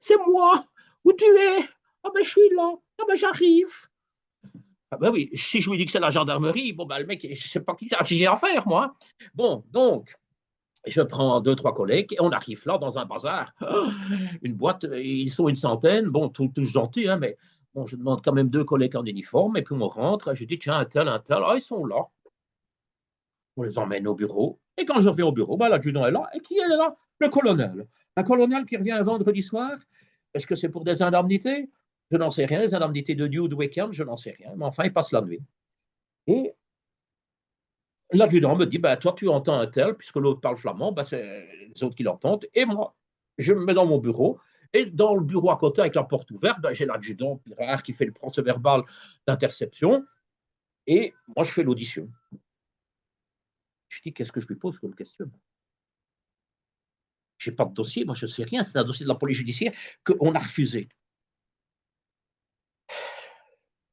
C'est moi. Où tu es? Ah ben, je suis là. Ah ben, j'arrive. Ah ben oui, si je lui dis que c'est la gendarmerie, bon ben le mec, je ne sais pas qui j'ai affaire, moi. Bon, donc, je prends deux, trois collègues et on arrive là dans un bazar. Une boîte, ils sont une centaine, bon, tous gentils, hein, mais bon, je demande quand même deux collègues en uniforme et puis on rentre. Je dis, tiens, un tel, ah, ils sont là. On les emmène au bureau. Et quand je reviens au bureau, ben, l'adjudant est là. Et qui est là? Le colonel. Un colonel qui revient un vendredi soir. Est-ce que c'est pour des indemnités? Je n'en sais rien. Les indemnités de nuit ou de week-end, je n'en sais rien. Mais enfin, il passe la nuit. Et l'adjudant me dit, ben, toi, tu entends un tel, puisque l'autre parle flamand, ben, c'est les autres qui l'entendent. Et moi, je me mets dans mon bureau. Et dans le bureau à côté, avec la porte ouverte, ben, j'ai l'adjudant Pirard qui fait le procès verbal d'interception. Et moi, je fais l'audition. Je dis, qu'est-ce que je lui pose comme question? Je n'ai pas de dossier, moi, je ne sais rien. C'est un dossier de la police judiciaire qu'on a refusé.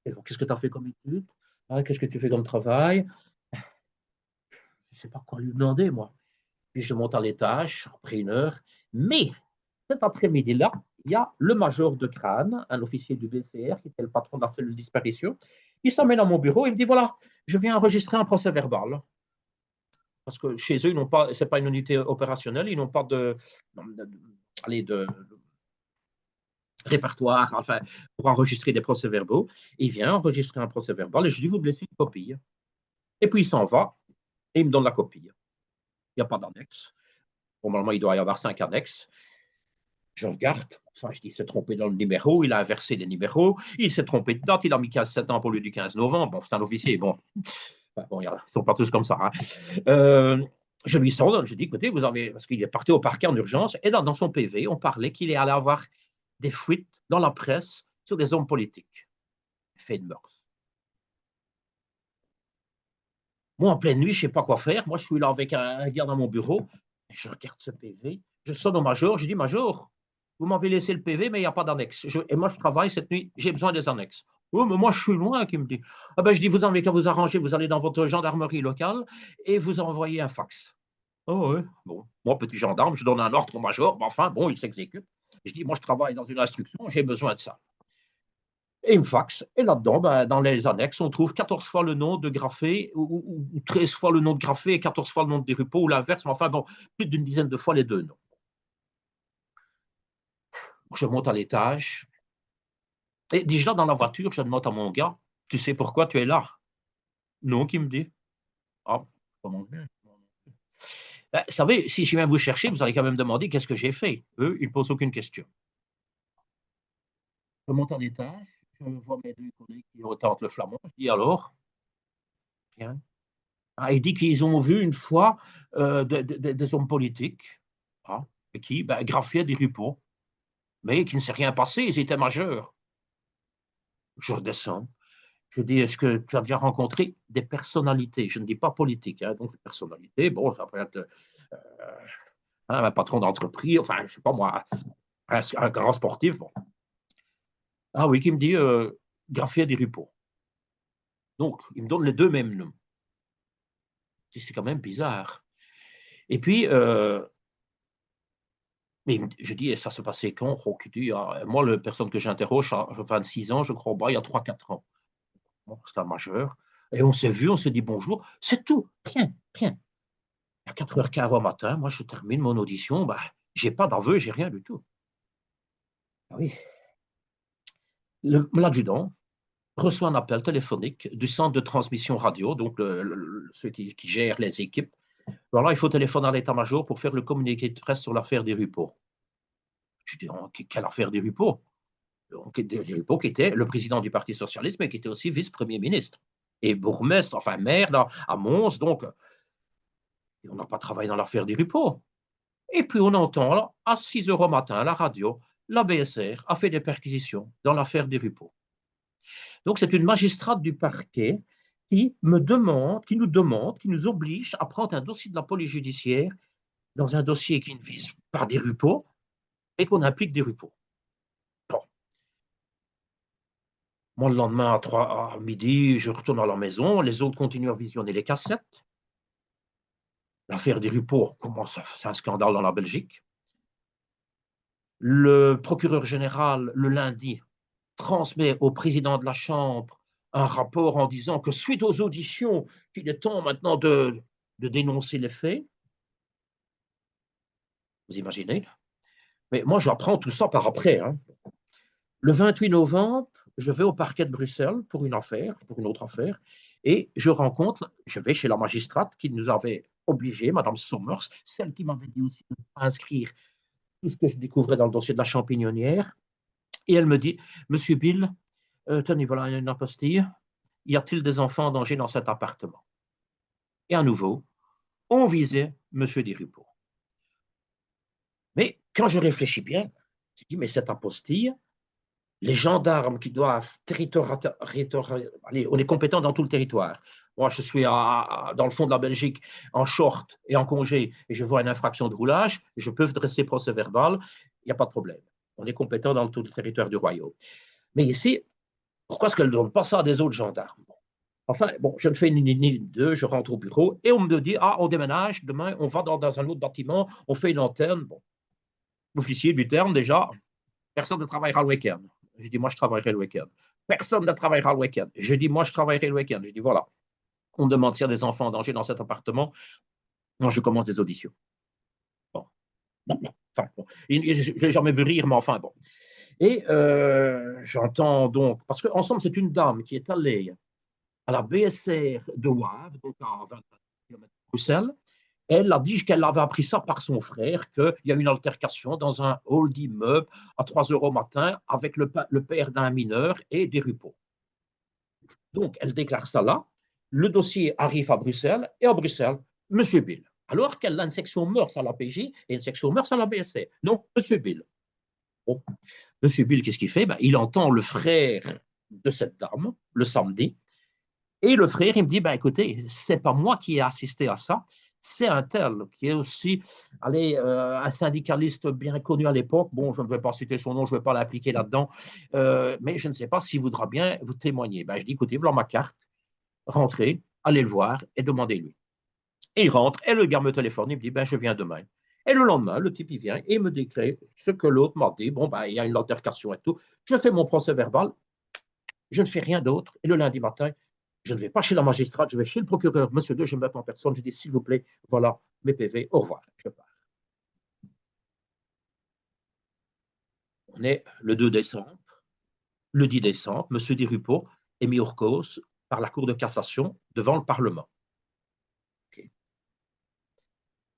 Qu'est-ce que tu as fait comme étude? Ah, qu'est-ce que tu fais comme travail? Je ne sais pas quoi lui demander, moi. Puis je monte à l'étage, après une heure. Mais cet après-midi-là, il y a le major de Crâne, un officier du BCR, qui était le patron de la cellule de disparition. Il s'emmène à mon bureau, il me dit, voilà, je viens enregistrer un procès verbal. Parce que chez eux, ce n'est pas une unité opérationnelle, ils n'ont pas de répertoire, enfin, pour enregistrer des procès-verbaux. Il vient enregistrer un procès-verbal et je lui dis, vous me laissez une copie. Et puis il s'en va et il me donne la copie. Il n'y a pas d'annexe. Normalement, il doit y avoir 5 annexes. Je regarde, enfin, je dis, il s'est trompé dans le numéro, il a inversé les numéros, il s'est trompé de date, il a mis 15 septembre au lieu du 15 novembre. Bon, c'est un officier, bon. Enfin, bon, ils ne sont pas tous comme ça. Hein. Je lui sors, je dis, écoutez, vous avez, parce qu'il est parti au parquet en urgence, et dans son PV, on parlait qu'il est allé avoir des fuites dans la presse sur des hommes politiques. Fait de mœurs. Moi, en pleine nuit, je ne sais pas quoi faire. Moi, je suis là avec un gars dans mon bureau. Et je regarde ce PV. Je sonne au major. Je dis, major, vous m'avez laissé le PV, mais il n'y a pas d'annexe. Et moi, je travaille cette nuit. J'ai besoin des annexes. Oh, mais moi, je suis loin, qui me dit. Ah ben, je dis, vous n'avez qu'à vous arranger. Vous allez dans votre gendarmerie locale et vous envoyez un fax. Oh, ouais. Bon, moi, petit gendarme, je donne un ordre au major. Mais enfin, bon, il s'exécute. Je dis, moi, je travaille dans une instruction. J'ai besoin de ça. Et il me faxe. Et là-dedans, ben, dans les annexes, on trouve 14 fois le nom de Graffé, ou 13 fois le nom de Graffé et 14 fois le nom de Desrupeaux, ou l'inverse. Mais enfin, bon, plus d'une dizaine de fois les deux noms. Je monte à l'étage. Et déjà, dans la voiture, je demande à mon gars, tu sais pourquoi tu es là? Non, qui me dit. Ah, comment bien. Ben, vous savez, si je viens vous chercher, vous allez quand même demander qu'est-ce que j'ai fait. Eux, ils ne posent aucune question. Je monte à l'étage, je vois mes deux collègues qui tentent le flamand. Je dis alors, bien. Ah, il dit qu'ils ont vu une fois des hommes politiques, hein, qui, ben, graffiaient des rupos, mais qui ne s'est rien passé, ils étaient majeurs. Je redescends. Je dis, est-ce que tu as déjà rencontré des personnalités? Je ne dis pas politiques, hein, donc personnalités, bon, ça peut être un patron d'entreprise, enfin, je ne sais pas moi, un grand sportif. Bon. Ah oui, qui me dit, graffier des rupos. Donc, il me donne les deux mêmes noms. C'est quand même bizarre. Et puis, mais je dis, ça s'est passé quand? Oh, moi, la personne que j'interroge a 26 ans, je crois, bah, il y a 3-4 ans. Bon, c'est un majeur. Et on s'est vu, on s'est dit bonjour. C'est tout. Rien, rien. À 4h15 au matin, moi, je termine mon audition. Ben, je n'ai pas d'aveu, j'ai rien du tout. Ah oui. L'adjudant reçoit un appel téléphonique du centre de transmission radio, donc ceux qui gèrent les équipes. Voilà, il faut téléphoner à l'état-major pour faire le communiqué de presse sur l'affaire des Rupeaux. Je dis, quelle affaire des Rupeaux? Des Rupeaux qui était le président du Parti socialiste, mais qui était aussi vice-premier ministre. Et bourgmestre, enfin maire là, à Mons, donc on n'a pas travaillé dans l'affaire des Rupeaux. Et puis on entend là, à 6h au matin à la radio, la BSR a fait des perquisitions dans l'affaire des Rupeaux. Donc c'est une magistrate du parquet qui me demande, qui nous oblige à prendre un dossier de la police judiciaire dans un dossier qui ne vise pas des Rupeaux et qu'on implique des Rupeaux. Bon. Moi, le lendemain, à midi, je retourne à la maison, les autres continuent à visionner les cassettes. L'affaire des Rupeaux commence, c'est un scandale dans la Belgique. Le procureur général, le lundi, transmet au président de la Chambre un rapport en disant que suite aux auditions, qu'il est temps maintenant de dénoncer les faits. Vous imaginez? Mais moi, j'apprends tout ça par après. Hein. Le 28 novembre, je vais au parquet de Bruxelles pour une affaire, pour une autre affaire, et je vais chez la magistrate qui nous avait obligés, Madame Sommers, celle qui m'avait dit aussi de ne pas inscrire tout ce que je découvrais dans le dossier de la champignonnière, et elle me dit, Monsieur Bill, tenez, voilà une apostille, y a-t-il des enfants en danger dans cet appartement? Et à nouveau, on visait Monsieur Desrupeaux. Mais quand je réfléchis bien, je dis, mais cette apostille, les gendarmes qui doivent allez, on est compétent dans tout le territoire. Moi, je suis dans le fond de la Belgique en short et en congé et je vois une infraction de roulage, je peux dresser procès verbal, il n'y a pas de problème. On est compétent dans tout le territoire du royaume. Mais ici, pourquoi est-ce qu'elle ne donne pas ça à des autres gendarmes? Enfin, bon, je ne fais ni deux, je rentre au bureau et on me dit, ah, on déménage, demain, on va dans un autre bâtiment, on fait une antenne. Bon, l'officier du terme, déjà, personne ne travaillera le week-end. Je dis, moi, je travaillerai le week-end. Personne ne travaillera le week-end. Je dis, moi, je travaillerai le week-end. Je dis, voilà, on me demande s'il y a des enfants en danger dans cet appartement. Moi, je commence des auditions. Bon. Enfin, bon. Je n'ai jamais vu rire, mais enfin, bon. Et j'entends donc, parce qu'ensemble, c'est une dame qui est allée à la BSR de Wavre, donc à 20 km de Bruxelles. Elle a dit qu'elle avait appris ça par son frère, qu'il y a eu une altercation dans un hall d'immeuble à 3h au matin avec le père d'un mineur et des Rupeaux. Donc, elle déclare ça là. Le dossier arrive à Bruxelles et à Bruxelles, Monsieur Bill. Alors qu'elle a une section mœurs à la PJ et une section mœurs à la BSC. Non, Monsieur Bill. Bon. Monsieur Bill, qu'est-ce qu'il fait? Ben, il entend le frère de cette dame le samedi. Et le frère, il me dit, ben, écoutez, c'est pas moi qui ai assisté à ça, c'est un tel qui est aussi allez, un syndicaliste bien connu à l'époque. Bon, je ne vais pas citer son nom, je ne vais pas l'impliquer là-dedans, mais je ne sais pas s'il voudra bien vous témoigner. Ben, je dis, écoutez, voilà ma carte, rentrez, allez le voir et demandez-lui. Et il rentre, et le gars me téléphone, il me dit, ben, je viens demain. Et le lendemain, le type, il vient et il me déclare ce que l'autre m'a dit. Bon, ben, il y a une altercation et tout. Je fais mon procès verbal, je ne fais rien d'autre. Et le lundi matin, je ne vais pas chez la magistrate, je vais chez le procureur. Monsieur II, je me mets en personne. Je dis, s'il vous plaît, voilà mes PV, au revoir. Je pars. On est le 2 décembre. Le 10 décembre, monsieur Desrupeaux est mis hors cause par la Cour de cassation devant le Parlement. Okay.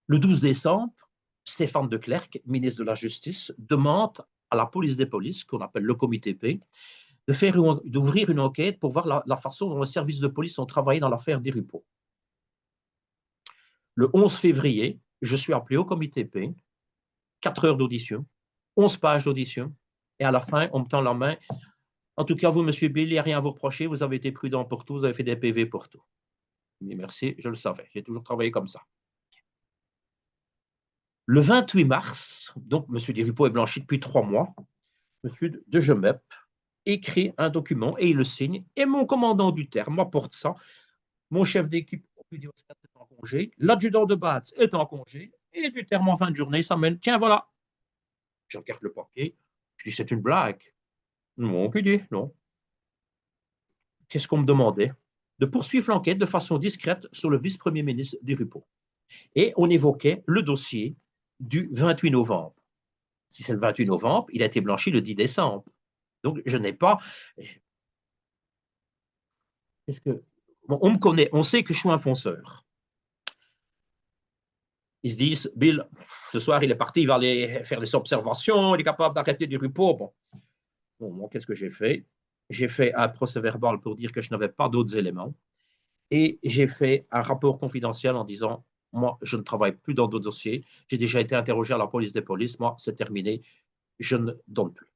Le 12 décembre, Stéphane de Klerk, ministre de la Justice, demande à la police des polices, qu'on appelle le comité P, d'ouvrir une enquête pour voir la façon dont les services de police ont travaillé dans l'affaire Desrupeaux. Le 11 février, je suis appelé au comité P, 4 heures d'audition, 11 pages d'audition, et à la fin, on me tend la main. En tout cas, vous, monsieur Bill, il n'y a rien à vous reprocher, vous avez été prudent pour tout, vous avez fait des PV pour tout. Mais merci, je le savais, j'ai toujours travaillé comme ça. Le 28 mars, donc monsieur Desrupeaux est blanchi depuis 3 mois, monsieur de Gemep écrit un document et il le signe, et mon commandant du terme m'apporte ça, mon chef d'équipe est en congé, l'adjudant de base est en congé, et du terme en fin de journée, ça mène, tiens, voilà. Je regarde le papier, je dis, c'est une blague. Non, puis dit, non. Qu'est-ce qu'on me demandait? De poursuivre l'enquête de façon discrète sur le vice-premier ministre Desrupeaux. Et on évoquait le dossier du 28 novembre. Si c'est le 28 novembre, il a été blanchi le 10 décembre. Donc, je n'ai pas. Bon, on me connaît, on sait que je suis un fonceur. Ils se disent, Bill, ce soir, il est parti, il va aller faire des observations, il est capable d'arrêter du repos. Bon, moi, qu'est-ce que j'ai fait? J'ai fait un procès-verbal pour dire que je n'avais pas d'autres éléments. Et j'ai fait un rapport confidentiel en disant, moi, je ne travaille plus dans d'autres dossiers. J'ai déjà été interrogé à la police des polices. Moi, c'est terminé. Je ne donne plus.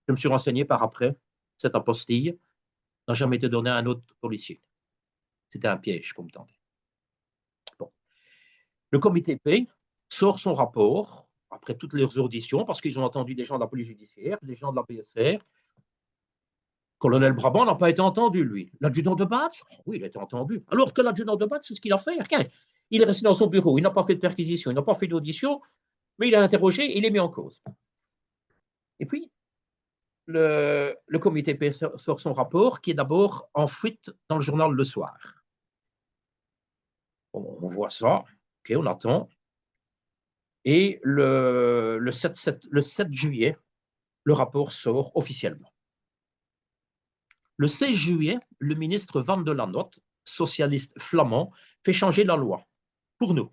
Je me suis renseigné par après. Cette apostille n'a jamais été donnée à un autre policier. C'était un piège qu'on me tendait. Bon. Le comité P sort son rapport après toutes leurs auditions, parce qu'ils ont entendu des gens de la police judiciaire, des gens de la PSR. Colonel Brabant n'a pas été entendu, lui. L'adjudant de Batz, oui, il a été entendu. Alors que l'adjudant de Batz, c'est ce qu'il a fait. Rien. Il est resté dans son bureau, il n'a pas fait de perquisition, il n'a pas fait d'audition, mais il a interrogé, il est mis en cause. Et puis, le comité P sort son rapport, qui est d'abord en fuite dans le journal Le Soir. On voit ça, ok, on attend. Et le 7 juillet, le rapport sort officiellement. Le 16 juillet, le ministre Van de Lanotte, socialiste flamand, fait changer la loi, pour nous.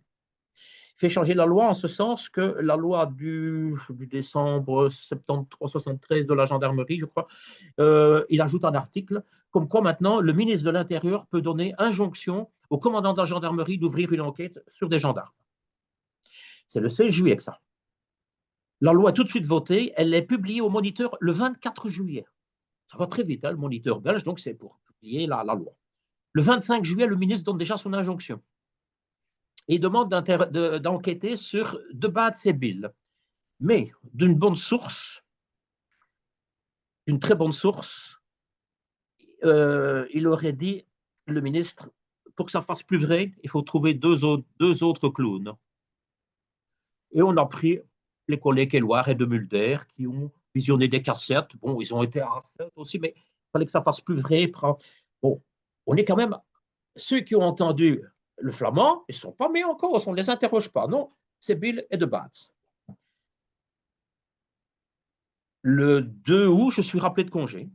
Il fait changer la loi en ce sens que la loi du décembre 73 de la gendarmerie, je crois, il ajoute un article comme quoi maintenant le ministre de l'Intérieur peut donner injonction au commandant de la gendarmerie d'ouvrir une enquête sur des gendarmes. C'est le 16 juillet que ça. La loi est tout de suite votée, elle est publiée au Moniteur le 24 juillet. Ça va très vite, hein, le Moniteur belge, donc c'est pour publier la loi. Le 25 juillet, le ministre donne déjà son injonction et demande d'enquêter sur de Batz et Bill. Mais d'une bonne source, d'une très bonne source, il aurait dit, le ministre, pour que ça fasse plus vrai, il faut trouver deux autres clowns. Et on a pris les collègues Éloire et de Mulder qui ont visionné des cassettes. Bon, ils ont été à 7 aussi, mais il fallait que ça fasse plus vrai. Bon, on est quand même. Ceux qui ont entendu le flamand, ils ne sont pas mis en cause, on ne les interroge pas. Non, c'est Bill et de Batz. Le 2 août, je suis rappelé de congé.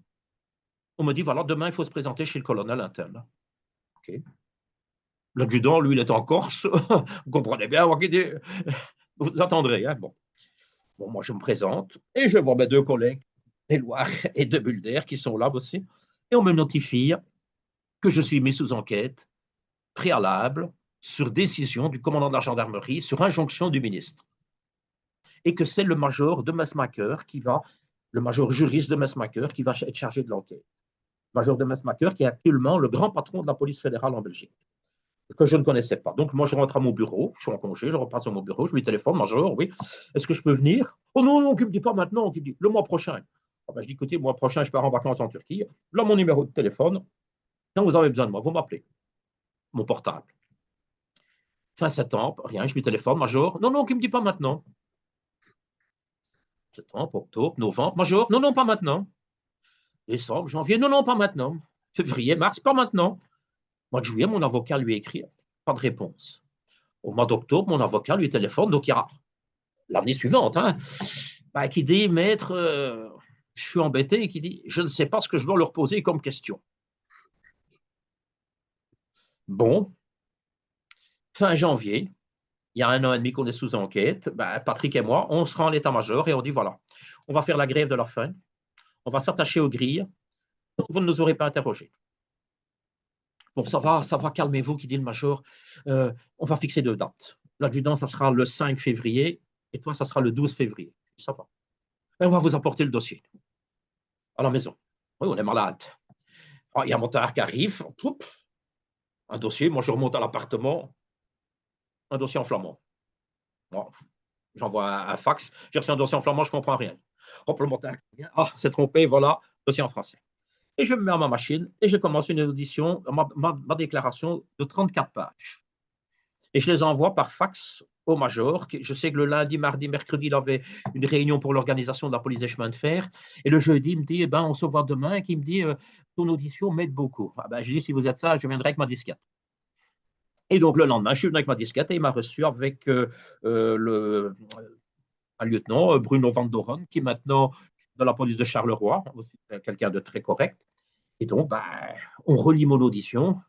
On me dit, voilà, demain, il faut se présenter chez le colonel Intel. OK. L'adjudant, lui, il est en Corse. Vous comprenez bien, vous attendrez. Hein, bon. Bon, moi, je me présente et je vois mes deux collègues, Éloire et de Mulder, qui sont là aussi. Et on me notifie que je suis mis sous enquête préalable sur décision du commandant de la gendarmerie, sur injonction du ministre. Et que c'est le major de Messmacher qui va, le major juriste de Messmacher qui va être chargé de l'enquête. Le major de Messmacher qui est actuellement le grand patron de la police fédérale en Belgique, que je ne connaissais pas. Donc, moi, je rentre à mon bureau, je suis en congé, je repasse à mon bureau, je lui téléphone, major, oui, est-ce que je peux venir? Oh non, non, tu ne me dis pas maintenant, tu me dis le mois prochain. Ah ben, je dis, écoutez, le mois prochain, je pars en vacances en Turquie. Là, mon numéro de téléphone, quand vous avez besoin de moi, vous m'appelez. Mon portable. Fin septembre, rien, je lui téléphone, major. Non, non, qui ne me dit pas maintenant. Septembre, octobre, novembre, major. Non, non, pas maintenant. Décembre, janvier, non, non, pas maintenant. Février, mars, pas maintenant. Mois de juillet, mon avocat lui écrit, pas de réponse. Au mois d'octobre, mon avocat lui téléphone, donc il y a l'année suivante, hein, bah, qui dit, maître, je suis embêté, et qui dit, je ne sais pas ce que je dois leur poser comme question. Bon, fin janvier, il y a 1 an et demi qu'on est sous enquête, bah, Patrick et moi, on se rend à l'état-major et on dit, voilà, on va faire la grève de la faim, on va s'attacher aux grilles, vous ne nous aurez pas interrogés. Bon, ça va, calmez-vous, qui dit le major. On va fixer 2 dates. L'adjudant, ça sera le 5 février, et toi, ça sera le 12 février. Ça va. Et on va vous apporter le dossier à la maison. Oui, on est malade. Ah, il y a mon tard qui arrive. Poup, un dossier, moi, je remonte à l'appartement. Un dossier en flamand. Bon, j'envoie un fax. J'ai reçu un dossier en flamand, je ne comprends rien. Hop, le monteur qui vient. Ah, c'est trompé, voilà, dossier en français. Et je me mets à ma machine et je commence une audition, ma déclaration de 34 pages. Et je les envoie par fax au major. Je sais que le lundi, mardi, mercredi, il avait une réunion pour l'organisation de la police des chemins de fer. Et le jeudi, il me dit, eh ben, on se voit demain. Et il me dit, ton audition m'aide beaucoup. Ah ben, je dis, si vous êtes ça, je viendrai avec ma disquette. Et donc, le lendemain, je suis venu avec ma disquette et il m'a reçu avec un lieutenant, Bruno Van Doren, qui est maintenant dans la police de Charleroi, aussi quelqu'un de très correct. Et donc, ben, on relit mon audition.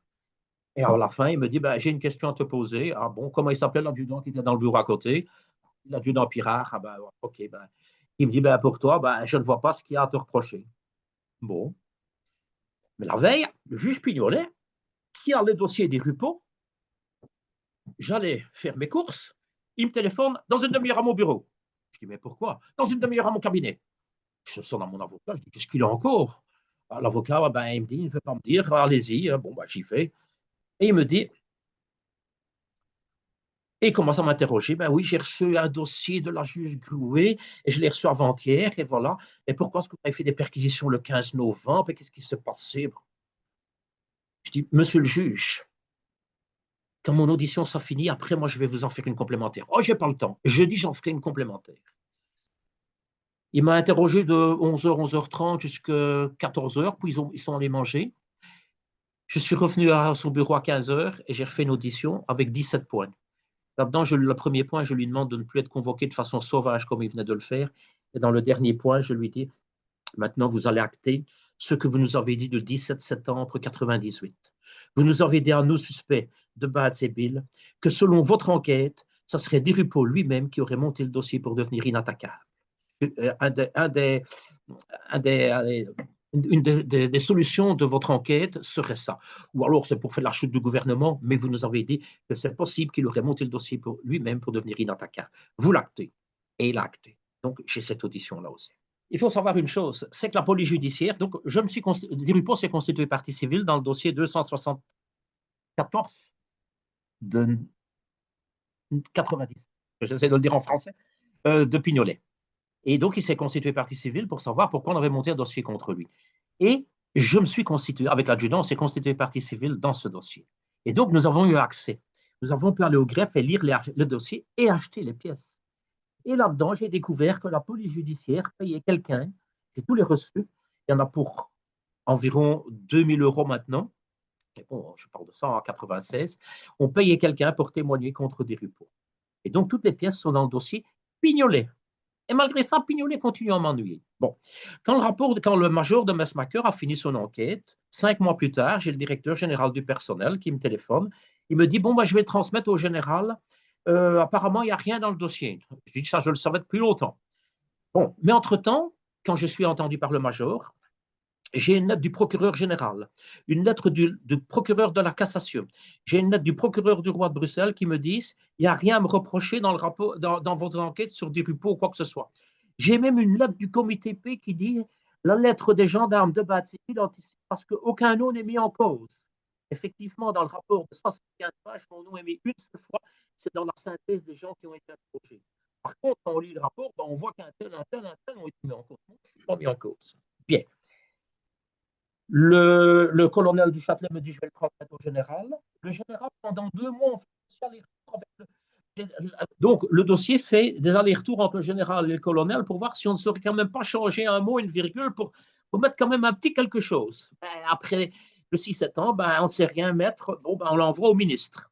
Et à la fin, il me dit, ben, j'ai une question à te poser. Ah bon, comment il s'appelait l'adjudant qui était dans le bureau à côté? L'adjudant Pirard. Ah ben, ok. Ben. Il me dit, ben, pour toi, ben, je ne vois pas ce qu'il y a à te reprocher. Bon. Mais la veille, le juge Pignolet, qui a le dossier des Rupeaux, j'allais faire mes courses. Il me téléphone dans une demi-heure à mon bureau. Je dis, mais pourquoi? Dans une demi-heure à mon cabinet. Je sonne à mon avocat, je dis, qu'est-ce qu'il a encore? L'avocat, ben, il me dit, il ne veut pas me dire, allez-y. Bon, ben, j'y vais. Et il me dit, et il commence à m'interroger. Ben oui, j'ai reçu un dossier de la juge Grouet et je l'ai reçu avant-hier. Et voilà. Et pourquoi est-ce que vous avez fait des perquisitions le 15 novembre? Et qu'est-ce qui s'est passé? Je dis, monsieur le juge, quand mon audition sera finie, après, moi, je vais vous en faire une complémentaire. Oh, j'ai pas le temps. Jeudi, j'en ferai une complémentaire. Il m'a interrogé de 11h, 11h30 jusqu'à 14h, puis ils sont allés manger. Je suis revenu à son bureau à 15h et j'ai refait une audition avec 17 points. Là-dedans, le premier point, je lui demande de ne plus être convoqué de façon sauvage comme il venait de le faire. Et dans le dernier point, je lui dis, maintenant, vous allez acter ce que vous nous avez dit le 17 septembre 1998. Vous nous avez dit à nous, suspects de Bats et Bill, que selon votre enquête, ce serait Desrupeau lui-même qui aurait monté le dossier pour devenir inattaquable. Une des solutions de votre enquête serait ça. Ou alors c'est pour faire la chute du gouvernement, mais vous nous avez dit que c'est possible qu'il aurait monté le dossier pour lui-même pour devenir inattaquable. Vous l'actez. Et il l'a acté. Donc j'ai cette audition-là aussi. Il faut savoir une chose, c'est que la police judiciaire, donc je me suis Desrupeau s'est constitué partie civile dans le dossier 274 de 90, j'essaie de le dire en français, de Pignolet. Et donc, il s'est constitué partie civile pour savoir pourquoi on avait monté un dossier contre lui. Et je me suis constitué, avec l'adjudant, on s'est constitué partie civile dans ce dossier. Et donc, nous avons eu accès. Nous avons pu aller au greffe et lire le dossier et acheter les pièces. Et là-dedans, j'ai découvert que la police judiciaire payait quelqu'un, j'ai tous les reçus, il y en a pour environ 2000 € maintenant, mais bon, je parle de ça en 96, on payait quelqu'un pour témoigner contre Desrupeau. Et donc, toutes les pièces sont dans le dossier Pignolet. Et malgré ça, Pignolet continue à m'ennuyer. Bon, quand le major de Messmacher a fini son enquête, 5 mois plus tard, j'ai le directeur général du personnel qui me téléphone. Il me dit, bon, bah, je vais le transmettre au général. Apparemment, il n'y a rien dans le dossier. Je dis, ça, je le savais depuis longtemps. Bon, mais entre-temps, quand je suis entendu par le major, j'ai une lettre du procureur général, une lettre du procureur de la cassation, j'ai une lettre du procureur du roi de Bruxelles qui me disent il n'y a rien à me reprocher dans, le rapport, dans votre enquête sur Desrupeau ou quoi que ce soit. J'ai même une lettre du comité P qui dit la lettre des gendarmes de Bâle-Civil anticipe parce qu'aucun nom n'est mis en cause. Effectivement, dans le rapport de 75 pages, mon nom est mis une seule fois, c'est dans la synthèse des gens qui ont été interrogés. Par contre, quand on lit le rapport, ben, on voit qu'un tel ont été mis en cause. Non, je ne suis pas mis en cause. Bien. Le colonel du Châtelet me dit je vais le transmettre au général. Le général, pendant 2 mois, on fait des allers-retours avec donc, le dossier fait des allers-retours entre le général et le colonel pour voir si on ne saurait quand même pas changer un mot, une virgule, pour mettre quand même un petit quelque chose. Après le 6-7 ans, ben, on ne sait rien mettre, bon, ben, on l'envoie au ministre.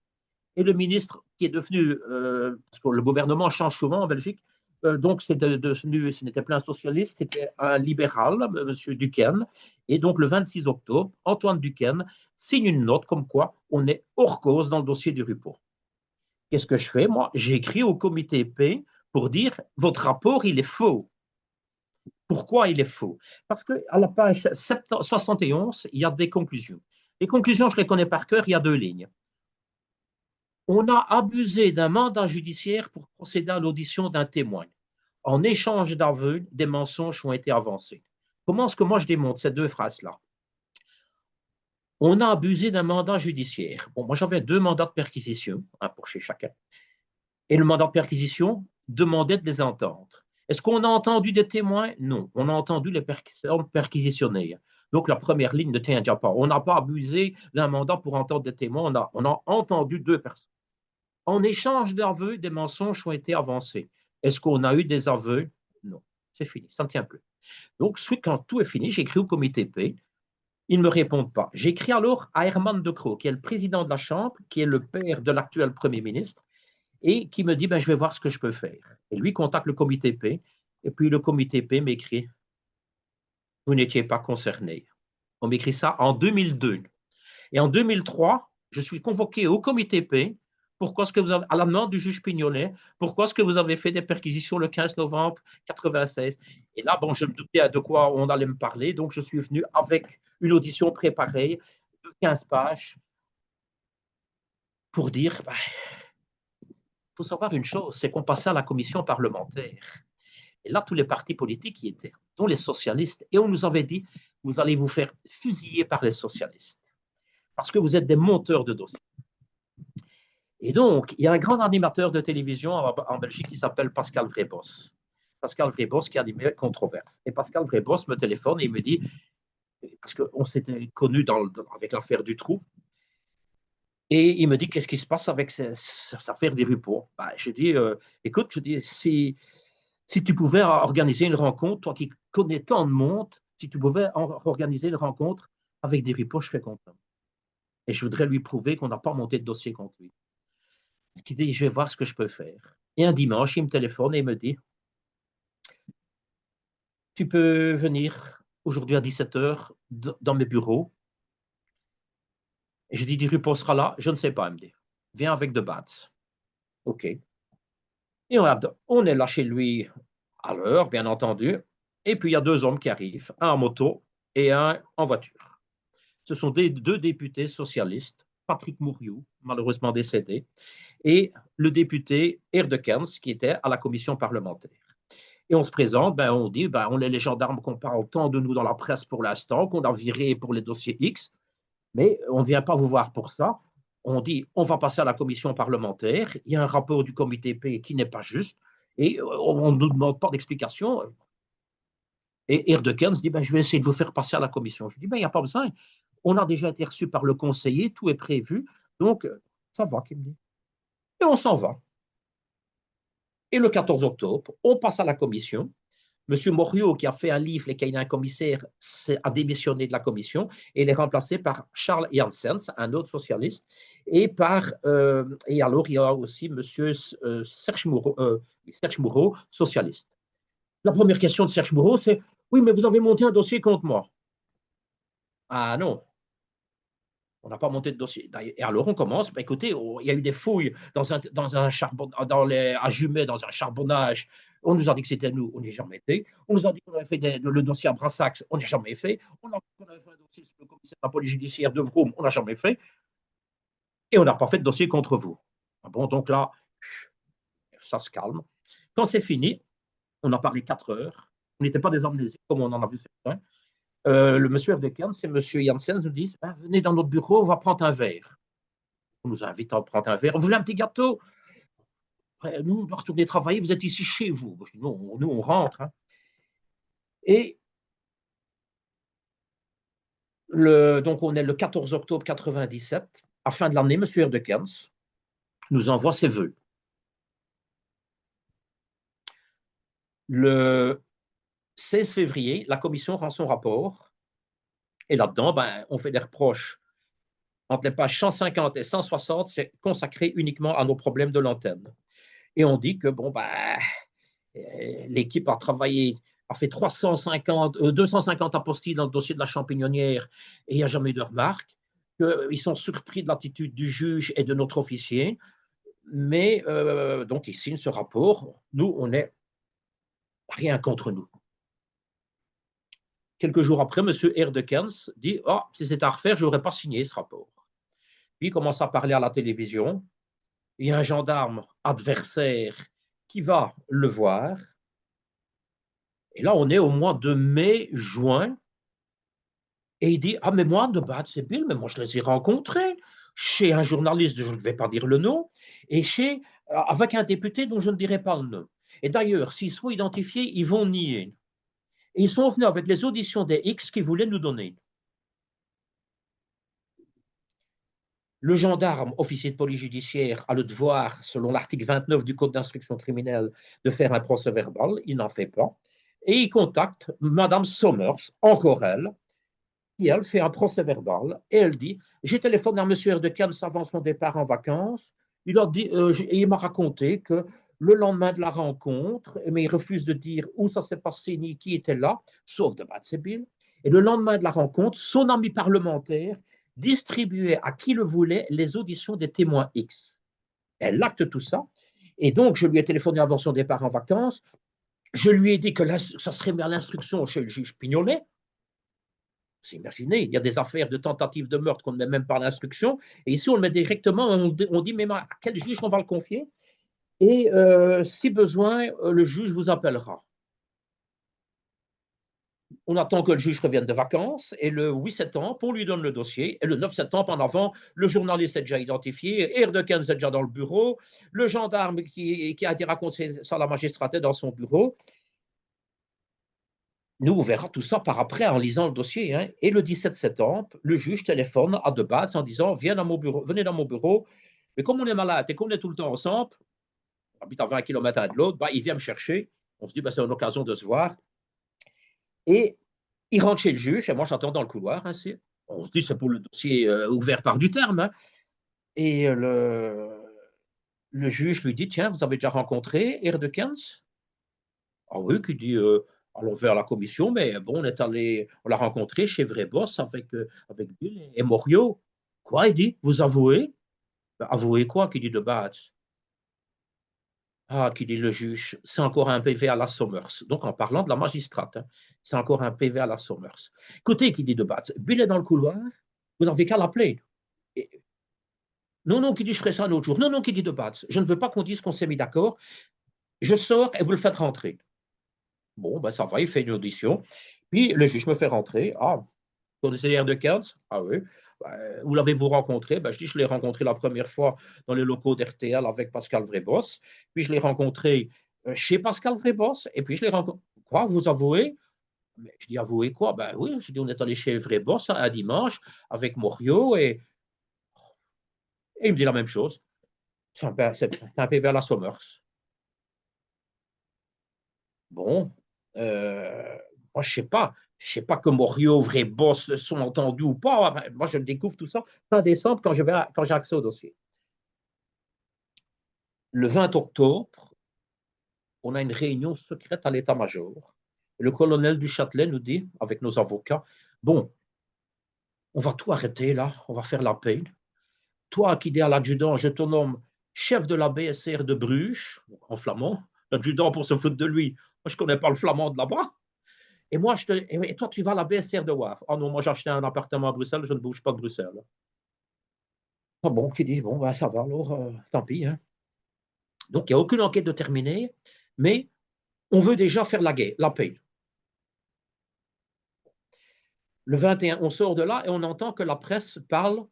Et le ministre qui est devenu, parce que le gouvernement change souvent en Belgique, donc c'est devenu, ce n'était plus un socialiste, c'était un libéral, M. Duquesne. Et donc le 26 octobre, Antoine Duquesne signe une note comme quoi on est hors cause dans le dossier du Rupeau. Qu'est-ce que je fais? Moi, j'écris au comité P pour dire votre rapport, il est faux. Pourquoi il est faux? Parce qu'à la page 71, il y a des conclusions. Les conclusions, je les connais par cœur, il y a 2 lignes. On a abusé d'un mandat judiciaire pour procéder à l'audition d'un témoin. En échange d'aveux, des mensonges ont été avancés. Comment est-ce que moi je démontre ces 2 phrases-là? On a abusé d'un mandat judiciaire. Bon, moi j'avais 2 mandats de perquisition, un pour chez chacun. Et le mandat de perquisition demandait de les entendre. Est-ce qu'on a entendu des témoins? Non. On a entendu les personnes perquisitionnaires. Donc la première ligne ne tient déjà pas. On n'a pas abusé d'un mandat pour entendre des témoins. On a entendu 2 personnes. En échange d'aveux, des mensonges ont été avancés. Est-ce qu'on a eu des aveux? Non. C'est fini. Ça ne tient plus. Donc, quand tout est fini, j'écris au comité P Ils ne me répondent pas. J'écris alors à Herman De Croo, qui est le président de la Chambre, qui est le père de l'actuel Premier ministre, et qui me dit ben, je vais voir ce que je peux faire. Et lui contacte le comité P, et puis le comité P m'écrit vous n'étiez pas concerné. On m'écrit ça en 2002. Et en 2003, je suis convoqué au comité P. Pourquoi est-ce que vous avez, à la demande du juge Pignonnet, pourquoi est-ce que vous avez fait des perquisitions le 15 novembre 96? Et là, bon, je me doutais de quoi on allait me parler, donc je suis venu avec une audition préparée de 15 pages pour dire, bah, il faut savoir une chose, c'est qu'on passait à la commission parlementaire. Et là, tous les partis politiques y étaient, dont les socialistes. Et on nous avait dit, vous allez vous faire fusiller par les socialistes, parce que vous êtes des monteurs de dossiers. Et donc, il y a un grand animateur de télévision en Belgique qui s'appelle Pascal Vrébos. Pascal Vrébos qui animait Controverse. Et Pascal Vrébos me téléphone et il me dit, parce qu'on s'était connus avec l'affaire du trou, et il me dit, qu'est-ce qui se passe avec cette affaire des Rupeaux? Ben, je dis, écoute, je dis, si tu pouvais organiser une rencontre, toi qui connais tant de monde, si tu pouvais organiser une rencontre avec des Rupeaux, je serais content. Et je voudrais lui prouver qu'on n'a pas monté de dossier contre lui. Qui dit, je vais voir ce que je peux faire. Et un dimanche, il me téléphone et il me dit, tu peux venir aujourd'hui à 17h dans mes bureaux. Et je dis, Rupeaux sera là? Je ne sais pas, il me dit. Viens avec de Bats. OK. Et on est là chez lui à l'heure, bien entendu. Et puis, il y a deux hommes qui arrivent, un en moto et un en voiture. Ce sont deux députés socialistes, Patrick Mouriou, malheureusement décédé, et le député Erdekens, qui était à la commission parlementaire. Et on se présente, ben on dit, ben on est les gendarmes qu'on parle tant de nous dans la presse pour l'instant, qu'on a viré pour les dossiers X, mais on ne vient pas vous voir pour ça. On dit, on va passer à la commission parlementaire, il y a un rapport du comité P qui n'est pas juste, et on ne nous demande pas d'explication. Et Erdekens dit, ben, je vais essayer de vous faire passer à la commission. Je dis, ben, il n'y a pas besoin. On a déjà été reçu par le conseiller, tout est prévu, donc ça va, qu'il me dit. Et on s'en va. Et le 14 octobre, on passe à la commission. Monsieur Morio, qui a fait un livre, Les Caïns commissaires, a démissionné de la commission et il est remplacé par Charles Janssens, un autre socialiste, et alors il y a aussi Monsieur Serge Moureau, socialiste. La première question de Serge Moureau, c'est oui, mais vous avez monté un dossier contre moi. Ah non, on n'a pas monté de dossier. Et alors on commence, bah, écoutez, il y a eu des fouilles dans un charbon, à Jumet, dans un charbonnage. On nous a dit que c'était nous, on n'y a jamais été. On nous a dit qu'on avait fait le dossier à Brassac, on n'y a jamais fait. On a dit qu'on avait fait un dossier sur le commissaire de la police judiciaire de Vroom, on n'a jamais fait. Et on n'a pas fait de dossier contre vous. Ah bon, donc là, ça se calme. Quand c'est fini, on a parlé 4 heures. On n'était pas des amnésiques, comme on en a vu certains. Le monsieur Erdekens et monsieur Janssen nous disent ben, venez dans notre bureau, on va prendre un verre. On nous invite à prendre un verre. Vous voulez un petit gâteau? Nous, on doit retourner travailler, vous êtes ici chez vous. Je dis, non, nous, on rentre. Hein. Et donc, on est le 14 octobre 97. À la fin de l'année, M. Erdekens nous envoie ses vœux. Le 16 février, la commission rend son rapport. Et là-dedans, ben, on fait des reproches. Entre les pages 150 et 160, c'est consacré uniquement à nos problèmes de l'antenne. Et on dit que bon, ben, l'équipe a travaillé, a fait 250 apostilles dans le dossier de la champignonnière et il n'y a jamais eu de remarque, qu'ils sont surpris de l'attitude du juge et de notre officier, mais donc ils signent ce rapport. Nous, on n'est rien contre nous. Quelques jours après, M. Erdekens dit « Oh, si c'était à refaire, je n'aurais pas signé ce rapport. » Puis il commence à parler à la télévision. Il y a un gendarme adversaire qui va le voir. Et là, on est au mois de mai, juin. Et il dit, ah, mais moi, de Bad, c'est Bill, mais moi, je les ai rencontrés chez un journaliste, je ne vais pas dire le nom, et avec un député dont je ne dirai pas le nom. Et d'ailleurs, s'ils sont identifiés, ils vont nier. Et ils sont venus avec les auditions des X qu'ils voulaient nous donner. Le gendarme, officier de police judiciaire, a le devoir, selon l'article 29 du Code d'instruction criminelle, de faire un procès verbal. Il n'en fait pas. Et il contacte Madame Sommers, encore elle, qui, elle, fait un procès-verbal et elle dit, j'ai téléphoné à M. Erdogan avant son départ en vacances. Il m'a raconté que le lendemain de la rencontre, mais il refuse de dire où ça s'est passé ni qui était là, sauf de Batsebil. Et le lendemain de la rencontre, son ami parlementaire distribuait à qui le voulait les auditions des témoins X. Elle acte tout ça. Et donc, je lui ai téléphoné avant son départ en vacances. Je lui ai dit que ça serait à l'instruction chez le juge Pignonnet. Vous imaginez, il y a des affaires de tentative de meurtre qu'on ne met même pas à l'instruction. Et ici, on le met directement, on dit même à quel juge on va le confier. Et si besoin, le juge vous appellera. On attend que le juge revienne de vacances et le 8 septembre, on lui donne le dossier. Et le 9 septembre, en avant, le journaliste est déjà identifié, Erdogan est déjà dans le bureau, le gendarme qui a été raconté ça à la magistrature est dans son bureau. Nous, on verra tout ça par après en lisant le dossier. Hein. Et le 17 septembre, le juge téléphone à De Baets en disant venez dans mon bureau. Mais comme on est malade et qu'on est tout le temps ensemble, on habite à 20 km un de l'autre, bah, il vient me chercher. On se dit c'est une occasion de se voir. Et il rentre chez le juge, et moi j'attends dans le couloir. Hein, on se dit c'est pour le dossier ouvert par du terme. Hein. Et le juge lui dit tiens, vous avez déjà rencontré Erdogan? Ah oui, qui dit allons vers la commission, mais bon, on l'a rencontré chez Vreboss avec Bill et Morio. Quoi, il dit vous avouez? Ben, avouez quoi, qui dit De Baets? Ah, qui dit le juge, c'est encore un PV à la Sommers. Donc, en parlant de la magistrate, hein, c'est encore un PV à la Sommers. Écoutez, qui dit De Baets, Bill est dans le couloir, vous n'avez qu'à l'appeler. Non, non, qui dit je ferai ça un autre jour. Non, non, qui dit De Baets, je ne veux pas qu'on dise qu'on s'est mis d'accord. Je sors et vous le faites rentrer. Bon, ben ça va, il fait une audition. Puis le juge me fait rentrer. Ah, vous connaissez Erdogan? Ah oui. Ben, où l'avez-vous rencontré? Ben, je dis, je l'ai rencontré la première fois dans les locaux d'RTL avec Pascal Vreboss. Puis je l'ai rencontré chez Pascal Vreboss. Et puis je l'ai rencontré. Quoi, vous avouez? Mais je dis, avouez quoi? Ben oui, je dis, on est allé chez Vreboss un dimanche avec Morio et il me dit la même chose. C'est un PV à la Sommers. Bon, moi, je ne sais pas. Je ne sais pas que Morio, vrai boss, sont entendus ou pas. Moi, je découvre tout ça fin décembre quand j'ai accès au dossier. Le 20 octobre, on a une réunion secrète à l'état-major. Le colonel du Châtelet nous dit, avec nos avocats, bon, on va tout arrêter là, on va faire la paix. Toi qui dis à l'adjudant, je te nomme chef de la BSR de Bruges, en flamand. L'adjudant, pour se foutre de lui, moi, je ne connais pas le flamand de là-bas. Et toi, tu vas à la BSR de WAF. Ah non, moi, j'ai acheté un appartement à Bruxelles, je ne bouge pas de Bruxelles. Ah bon, qui dit, bon, ben, ça va, alors, tant pis. Hein. Donc, il n'y a aucune enquête de terminée, mais on veut déjà faire la paix. Le 21, on sort de là et on entend que la presse parle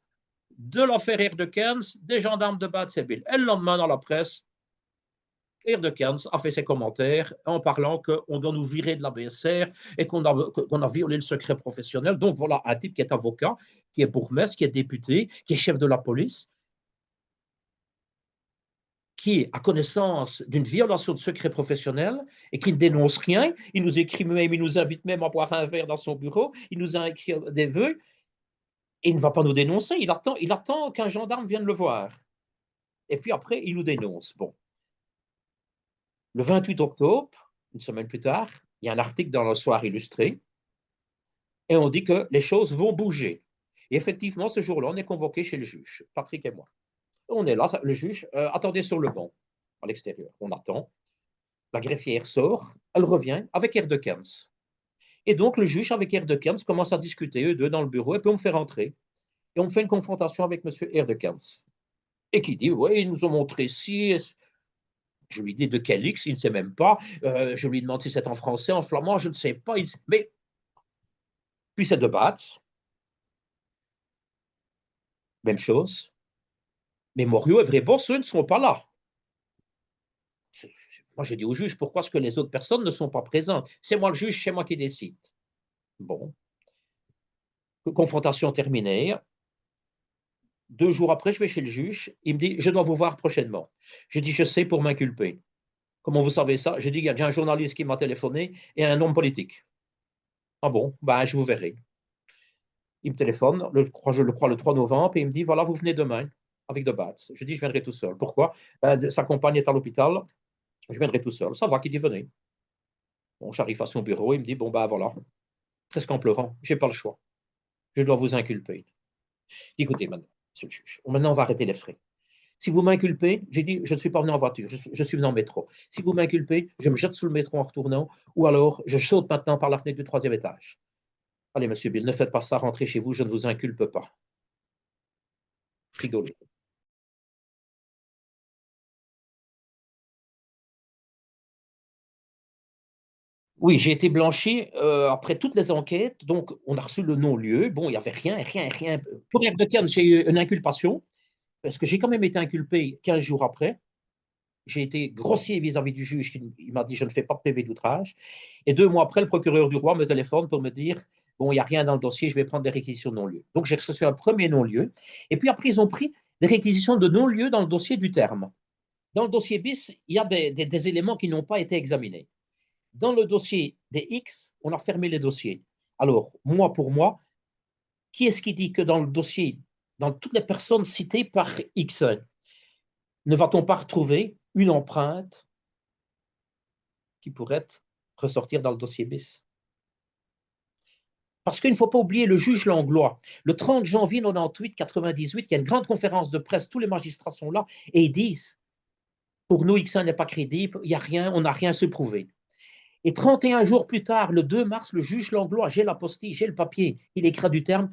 de l'affaire Erdogan, des gendarmes de Bad-Sebil. Et le lendemain, dans la presse, Erdogan a fait ses commentaires en parlant qu'on doit nous virer de la BSR et qu'on a violé le secret professionnel. Donc voilà un type qui est avocat, qui est bourgmestre, qui est député, qui est chef de la police, qui a connaissance d'une violation de secret professionnel et qui ne dénonce rien. Il nous écrit même, il nous invite même à boire un verre dans son bureau, il nous a écrit des vœux et il ne va pas nous dénoncer. Il attend qu'un gendarme vienne le voir. Et puis après, il nous dénonce. Bon. Le 28 octobre, une semaine plus tard, il y a un article dans le Soir illustré et on dit que les choses vont bouger. Et effectivement, ce jour-là, on est convoqué chez le juge, Patrick et moi. On est là, le juge attendait sur le banc, à l'extérieur. On attend. La greffière sort, elle revient avec Erdogan. Et donc, le juge avec Erdogan commence à discuter, eux deux, dans le bureau, et puis on me fait rentrer. Et on me fait une confrontation avec M. Erdogan. Et qui dit, oui, ils nous ont montré ci. Je lui dis de quel X, il ne sait même pas. Je lui demande si c'est en français, en flamand, je ne sais pas. Mais puis c'est De Baets, même chose. Mais Morio et Vreboss, eux, ne sont pas là. Moi, j'ai dit au juge, pourquoi est-ce que les autres personnes ne sont pas présentes? C'est moi le juge, c'est moi qui décide. Bon. Confrontation terminée. 2 jours après, je vais chez le juge. Il me dit, je dois vous voir prochainement. Je dis, je sais pour m'inculper. Comment vous savez ça? Je dis, il y a déjà un journaliste qui m'a téléphoné et un homme politique. Ah bon, ben, je vous verrai. Il me téléphone, je le crois, le 3 novembre, et il me dit, voilà, vous venez demain avec de Bats. Je dis, je viendrai tout seul. Pourquoi? Sa compagne est à l'hôpital, je viendrai tout seul. Ça va, qu'il dit, venez. Bon, j'arrive à son bureau, il me dit, bon, ben voilà, presque en pleurant, j'ai pas le choix. Je dois vous inculper. Écoutez, maintenant, monsieur le juge, maintenant, on va arrêter les frais. Si vous m'inculpez, j'ai dit, je ne suis pas venu en voiture, je suis venu en métro. Si vous m'inculpez, je me jette sous le métro en retournant, ou alors je saute maintenant par la fenêtre du 3e étage. Allez, monsieur Bill, ne faites pas ça, rentrez chez vous, je ne vous inculpe pas. Rigolez. Oui, j'ai été blanchi après toutes les enquêtes. Donc, on a reçu le non-lieu. Bon, il n'y avait rien, rien, rien. Pour rien de terme, j'ai eu une inculpation, parce que j'ai quand même été inculpé 15 jours après. J'ai été grossier vis-à-vis du juge qui il m'a dit je ne fais pas de PV d'outrage. Et 2 mois après, le procureur du roi me téléphone pour me dire bon, il n'y a rien dans le dossier, je vais prendre des réquisitions de non-lieu. Donc, j'ai reçu un premier non-lieu. Et puis après, ils ont pris des réquisitions de non-lieu dans le dossier du terme. Dans le dossier bis, il y a des éléments qui n'ont pas été examinés. Dans le dossier des X, on a fermé les dossiers. Alors, moi pour moi, qui est-ce qui dit que dans le dossier, dans toutes les personnes citées par X, ne va-t-on pas retrouver une empreinte qui pourrait ressortir dans le dossier bis? Parce qu'il ne faut pas oublier le juge Langlois. Le 30 janvier 98, il y a une grande conférence de presse, tous les magistrats sont là, et ils disent, pour nous, X1 n'est pas crédible, il n'y a rien, on n'a rien su prouver. Et 31 jours plus tard, le 2 mars, le juge Langlois, j'ai l'apostille, j'ai le papier, il écrit du terme,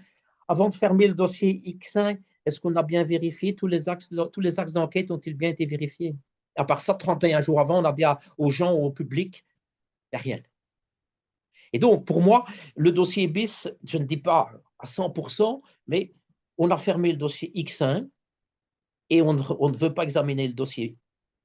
avant de fermer le dossier X5, est-ce qu'on a bien vérifié tous les axes d'enquête ont-ils bien été vérifiés? À part ça, 31 jours avant, on a dit aux gens, au public, il n'y a rien. Et donc, pour moi, le dossier bis, je ne dis pas à 100%, mais on a fermé le dossier X1 et on ne veut pas examiner le dossier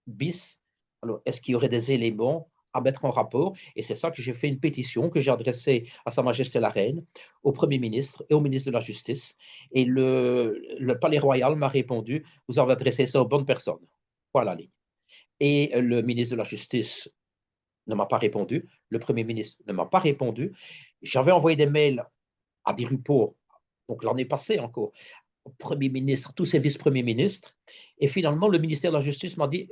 bis. Alors, est-ce qu'il y aurait des éléments à mettre en rapport? Et c'est ça que j'ai fait une pétition que j'ai adressée à Sa Majesté la Reine, au Premier ministre et au ministre de la Justice. Et le Palais Royal m'a répondu, vous avez adressé ça aux bonnes personnes. Voilà. Et le ministre de la Justice ne m'a pas répondu, le Premier ministre ne m'a pas répondu. J'avais envoyé des mails à des repos, donc l'année passée encore, au Premier ministre, tous ses vice-premiers ministres, et finalement le ministère de la Justice m'a dit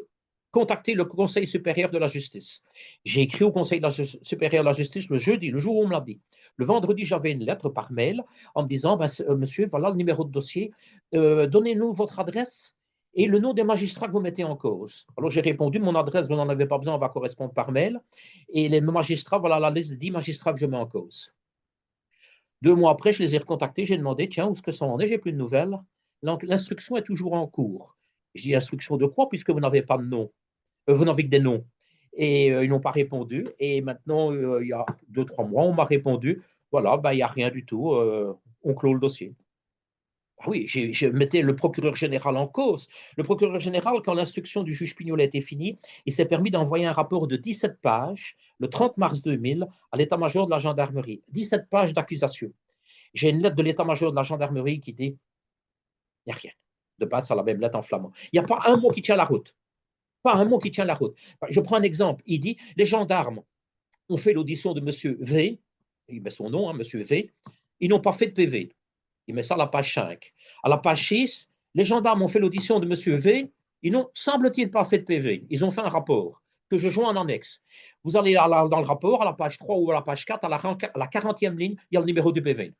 contactez le Conseil supérieur de la justice. J'ai écrit au Conseil supérieur de la justice le jeudi, le jour où on me l'a dit. Le vendredi, j'avais une lettre par mail en me disant monsieur, voilà le numéro de dossier, donnez-nous votre adresse et le nom des magistrats que vous mettez en cause. Alors j'ai répondu, mon adresse, vous n'en avez pas besoin, on va correspondre par mail. Et les magistrats, voilà la liste de 10 magistrats que je mets en cause. 2 mois après, je les ai recontactés, j'ai demandé, tiens, où est-ce que ça en est? J'ai plus de nouvelles. L'instruction est toujours en cours. Je dis, instruction de quoi, puisque vous n'avez pas de nom? Vous n'avez que des noms. Et ils n'ont pas répondu. Et maintenant, il y a 2, 3 mois, on m'a répondu, voilà, ben, il n'y a rien du tout, on clôt le dossier. Ah oui, je mettais le procureur général en cause. Le procureur général, quand l'instruction du juge Pignol a été finie, il s'est permis d'envoyer un rapport de 17 pages, le 30 mars 2000, à l'état-major de la gendarmerie. 17 pages d'accusation. J'ai une lettre de l'état-major de la gendarmerie qui dit, il n'y a rien. De base, ça la même lettre en flamand. Il n'y a pas un mot qui tient la route. Pas un mot qui tient la route. Je prends un exemple. Il dit, les gendarmes ont fait l'audition de M. V, il met son nom, hein, M. V, ils n'ont pas fait de PV. Il met ça à la page 5. À la page 6, les gendarmes ont fait l'audition de M. V, ils n'ont, semble-t-il, pas fait de PV. Ils ont fait un rapport que je joins en annexe. Vous allez dans le rapport, à la page 3 ou à la page 4, à la 40e ligne, il y a le numéro du PV.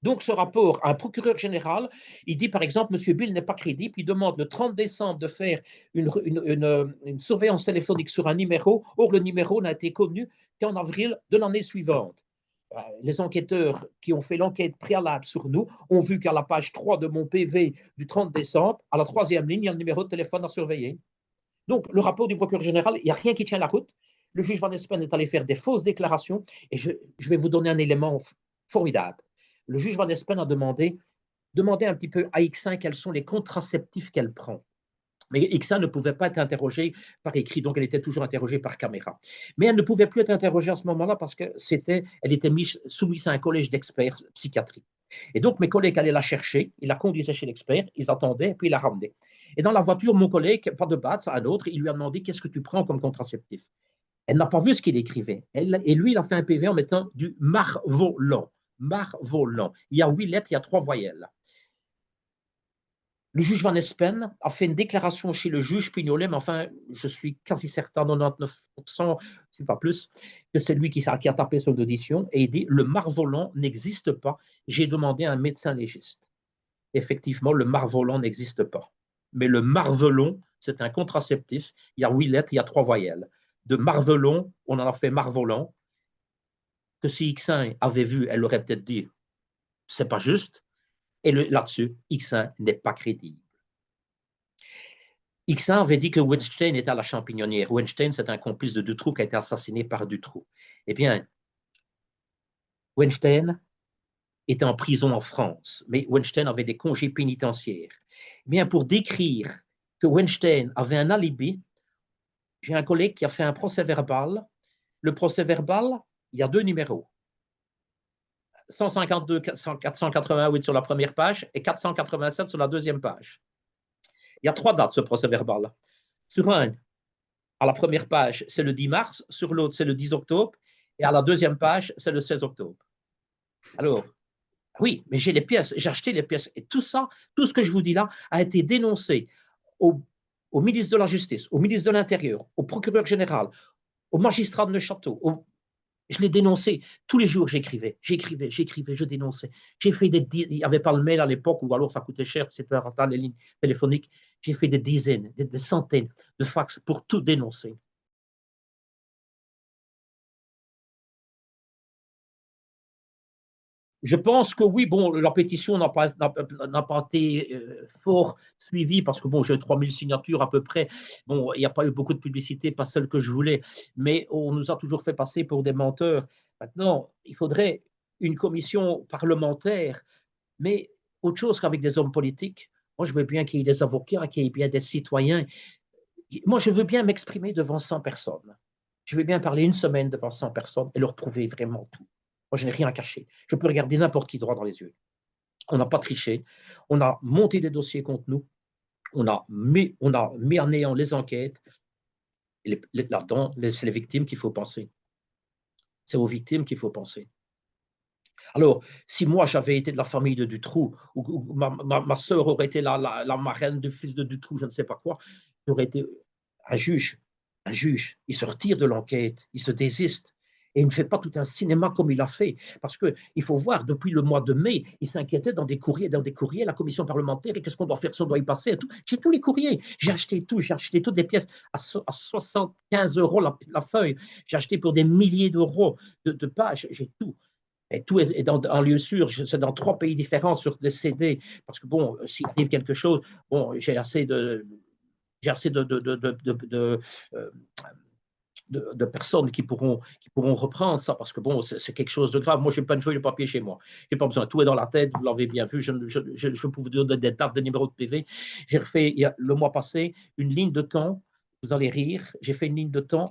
Donc, ce rapport à un procureur général, il dit par exemple, M. Bill n'est pas crédible, il demande le 30 décembre de faire une surveillance téléphonique sur un numéro, or le numéro n'a été connu qu'en avril de l'année suivante. Les enquêteurs qui ont fait l'enquête préalable sur nous ont vu qu'à la page 3 de mon PV du 30 décembre, à la 3e ligne, il y a le numéro de téléphone à surveiller. Donc, le rapport du procureur général, il n'y a rien qui tient la route. Le juge Van Espen est allé faire des fausses déclarations et je vais vous donner un élément formidable. Le juge Van Espen a demandé un petit peu à X1 quels sont les contraceptifs qu'elle prend. Mais X1 ne pouvait pas être interrogée par écrit, donc elle était toujours interrogée par caméra. Mais elle ne pouvait plus être interrogée à ce moment-là parce qu'elle était soumise à un collège d'experts psychiatriques. Et donc mes collègues allaient la chercher, ils la conduisaient chez l'expert, ils attendaient, puis ils la ramenaient. Et dans la voiture, mon collègue, pas de base, un autre, il lui a demandé qu'est-ce que tu prends comme contraceptif. Elle n'a pas vu ce qu'il écrivait. Et lui, il a fait un PV en mettant du Marvolan. Marvolon. Il y a 8 lettres, il y a 3 voyelles. Le juge Van Espen a fait une déclaration chez le juge Pignolet, mais enfin, je suis quasi certain, 99%, si pas plus, que c'est lui qui a tapé son audition et il dit le marvolan n'existe pas. J'ai demandé à un médecin légiste. Effectivement, le marvolan n'existe pas. Mais le marvelon, c'est un contraceptif. Il y a 8 lettres, il y a 3 voyelles. De marvelon, on en a fait marvolan. Que si X1 avait vu, elle aurait peut-être dit c'est pas juste. Et là-dessus, X1 n'est pas crédible. X1 avait dit que Weinstein était à la champignonnière. Weinstein, c'est un complice de Dutroux qui a été assassiné par Dutroux. Eh bien, Weinstein était en prison en France, mais Weinstein avait des congés pénitentiaires. Eh bien, pour décrire que Weinstein avait un alibi, j'ai un collègue qui a fait un procès-verbal. Le procès-verbal, il y a 2 numéros. 152, 488 sur la première page et 487 sur la deuxième page. Il y a 3 dates, ce procès-verbal. Sur un, à la première page, c'est le 10 mars, sur l'autre, c'est le 10 octobre, et à la deuxième page, c'est le 16 octobre. Alors, oui, mais j'ai les pièces, j'ai acheté les pièces, et tout ça, tout ce que je vous dis là, a été dénoncé au ministre de la Justice, au ministre de l'Intérieur, au procureur général, au magistrat de Neuchâtel. Je l'ai dénoncé. Tous les jours, j'écrivais, je dénonçais. J'ai fait il n'y avait pas le mail à l'époque, ou alors ça coûtait cher, c'était rentable, les lignes téléphoniques. J'ai fait des dizaines, des centaines de fax pour tout dénoncer. Je pense que oui, bon, la pétition n'a pas été fort suivie parce que bon, j'ai 3000 signatures à peu près. Bon, il n'y a pas eu beaucoup de publicité, pas celle que je voulais, mais on nous a toujours fait passer pour des menteurs. Maintenant, il faudrait une commission parlementaire, mais autre chose qu'avec des hommes politiques. Moi, je veux bien qu'il y ait des avocats, qu'il y ait bien des citoyens. Moi, je veux bien m'exprimer devant 100 personnes. Je veux bien parler une semaine devant 100 personnes et leur prouver vraiment tout. Moi, je n'ai rien à cacher. Je peux regarder n'importe qui droit dans les yeux. On n'a pas triché. On a monté des dossiers contre nous. On a mis en néant les enquêtes. Là-dedans, c'est les victimes qu'il faut penser. C'est aux victimes qu'il faut penser. Alors, si moi j'avais été de la famille de Dutroux, ou ma soeur aurait été la marraine du fils de Dutroux, je ne sais pas quoi, j'aurais été un juge. Un juge, il se retire de l'enquête, il se désiste. Et il ne fait pas tout un cinéma comme il a fait. Parce qu'il faut voir, depuis le mois de mai, il s'inquiétait dans des courriers, la commission parlementaire, et qu'est-ce qu'on doit faire, si on doit y passer et tout. J'ai tous les courriers, j'ai acheté toutes les pièces à 75 € la feuille. J'ai acheté pour des milliers d'euros de pages, j'ai tout. Et tout est en lieu sûr, c'est dans 3 pays différents sur des CD, parce que bon, s'il arrive quelque chose, bon, j'ai assez de personnes qui pourront reprendre ça, parce que bon, c'est quelque chose de grave. Moi, je n'ai pas une feuille de papier chez moi. Je n'ai pas besoin. Tout est dans la tête, vous l'avez bien vu. Je peux vous donner des dates, des numéros de PV. J'ai refait, le mois passé, une ligne de temps. Vous allez rire. J'ai fait une ligne de temps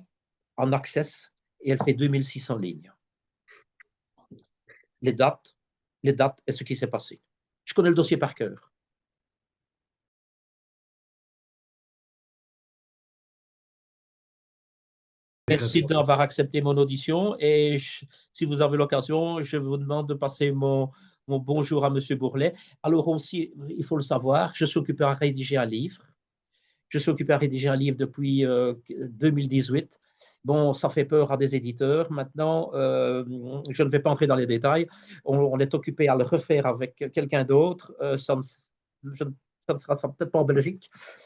en Access et elle fait 2600 lignes. Les dates et ce qui s'est passé. Je connais le dossier par cœur. Merci d'avoir accepté mon audition et si vous avez l'occasion, je vous demande de passer mon bonjour à M. Bourlet. Alors aussi, il faut le savoir, je suis occupé à rédiger un livre. Je suis occupé à rédiger un livre depuis 2018. Bon, ça fait peur à des éditeurs. Maintenant, je ne vais pas entrer dans les détails. On est occupé à le refaire avec quelqu'un d'autre. Ça ne sera peut-être pas en Belgique.